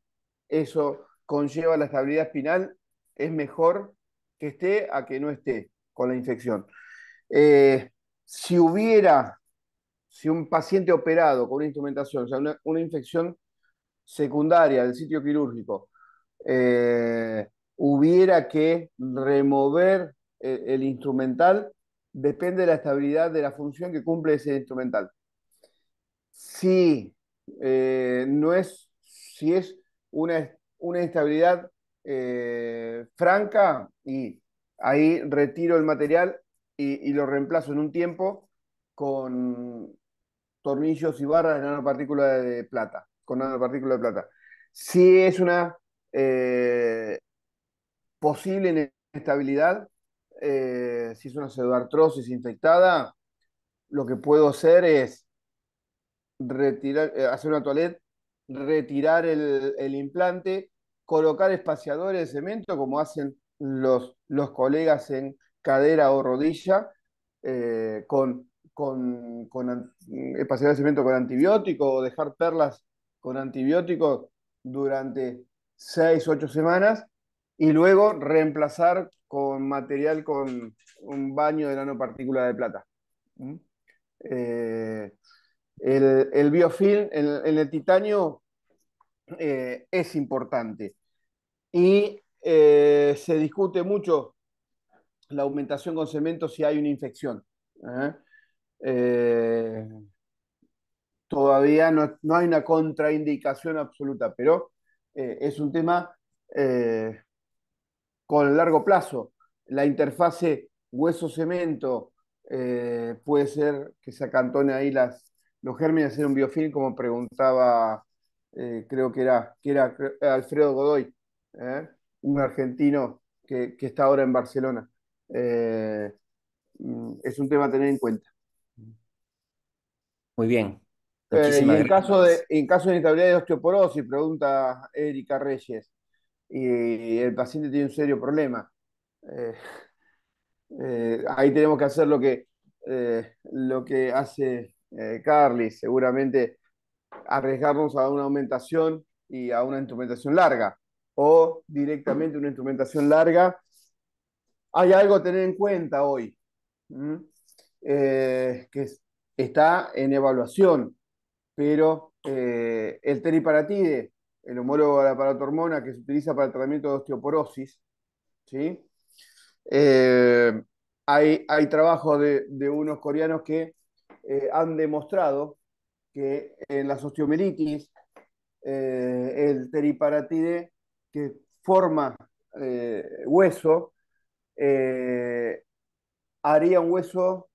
eso conlleva la estabilidad espinal, es mejor que esté a que no esté con la infección. Eh, si si un paciente operado con una instrumentación, o sea, una infección secundaria del sitio quirúrgico, eh, hubiera que remover el instrumental, depende de la estabilidad de la función que cumple ese instrumental. Si no es, si es una instabilidad franca, y ahí retiro el material y lo reemplazo en un tiempo con tornillos y barras de nanopartícula de plata, con nanopartícula de plata. Si es una eh, posible inestabilidad, si es una pseudoartrosis infectada, lo que puedo hacer es retirar, hacer una toilette, retirar el implante, colocar espaciadores de cemento, como hacen los colegas en cadera o rodilla, con espaciar el cemento con antibiótico o dejar perlas con antibiótico durante 6, 8 semanas y luego reemplazar con material con un baño de nanopartícula de plata. ¿Mm? Eh, el biofilm en el titanio es importante y se discute mucho la aumentación con cemento si hay una infección. ¿Eh? Eh, Todavía no hay una contraindicación absoluta, pero es un tema eh, con largo plazo. La interfase hueso-cemento puede ser que se acantone ahí los gérmenes, hacer un biofilm, como preguntaba, creo que era Alfredo Godoy, un argentino que está ahora en Barcelona. Eh, es un tema a tener en cuenta. Muy bien. Y Muchísimas gracias. en caso de inestabilidad de osteoporosis, pregunta Erika Reyes, y el paciente tiene un serio problema. Eh, Ahí tenemos que hacer lo que hace Carly, seguramente arriesgarnos a una aumentación y a una instrumentación larga, o directamente una instrumentación larga. Hay algo a tener en cuenta hoy, ¿m? Que está en evaluación, pero el teriparatide, el homólogo de la paratormona que se utiliza para el tratamiento de osteoporosis, ¿sí? Eh, hay trabajos de unos coreanos que han demostrado que en las osteomielitis el teriparatide que forma hueso eh, haría un hueso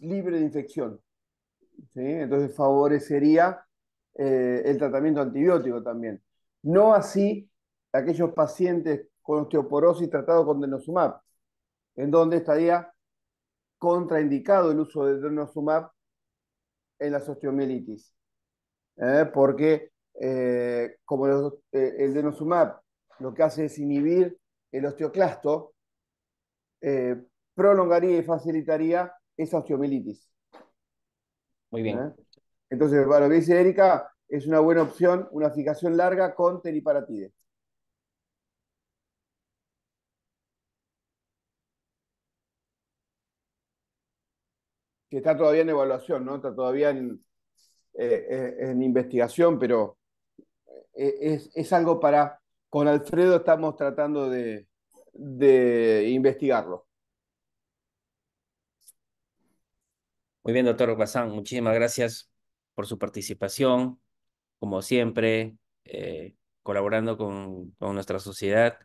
libre de infección, ¿sí? Entonces favorecería el tratamiento antibiótico también. No así aquellos pacientes con osteoporosis tratados con denosumab, en donde estaría contraindicado el uso de denosumab en las osteomielitis, porque como el denosumab lo que hace es inhibir el osteoclasto, eh, prolongaría y facilitaría esa osteomielitis. Muy bien. ¿Eh? Entonces, para lo que dice Erika, es una buena opción, una fijación larga con teriparatide. Que está todavía en evaluación, ¿no? Está todavía en investigación, pero es algo para, con Alfredo estamos tratando de investigarlo. Muy bien, doctor Bazán. Muchísimas gracias por su participación, como siempre, colaborando con nuestra sociedad.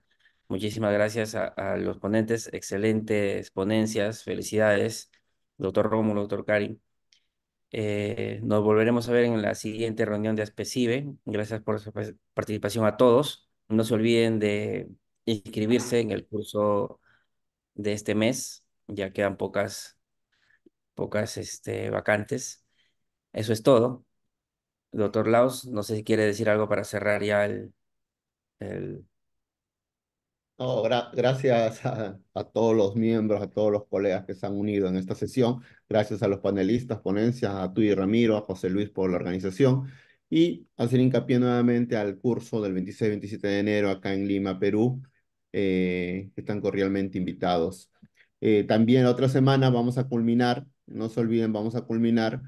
Muchísimas gracias a los ponentes. Excelentes ponencias. Felicidades, doctor Rómulo, doctor Karim. Nos volveremos a ver en la siguiente reunión de ASPECIBE. Gracias por su participación a todos. No se olviden de inscribirse en el curso de este mes. Ya quedan pocas vacantes. Eso es todo. Doctor Laos, no sé si quiere decir algo para cerrar ya el... No, gracias a todos los miembros, a todos los colegas que se han unido en esta sesión. Gracias a los panelistas, ponencias, a tú y Ramiro, a José Luis por la organización. Y hacer hincapié nuevamente al curso del 26-27 de enero acá en Lima, Perú, que están cordialmente invitados. También la otra semana vamos a culminar, no se olviden, vamos a culminar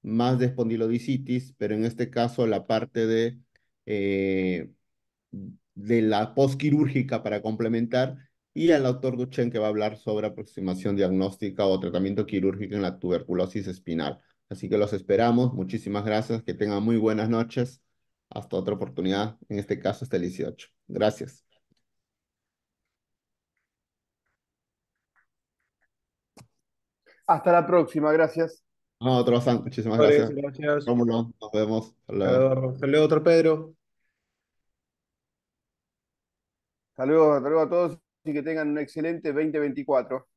más de espondilodicitis, pero en este caso la parte eh, de la postquirúrgica para complementar, y al doctor Duchen que va a hablar sobre aproximación diagnóstica o tratamiento quirúrgico en la tuberculosis espinal. Así que los esperamos. Muchísimas gracias. Que tengan muy buenas noches. Hasta otra oportunidad. En este caso, hasta el 18. Gracias. Hasta la próxima, gracias. No, otro San. Muchísimas Vale, gracias. gracias. Rómulo, nos vemos. Hasta luego. Eduardo. Hasta luego, doctor Pedro. Hasta luego a todos y que tengan un excelente 2024.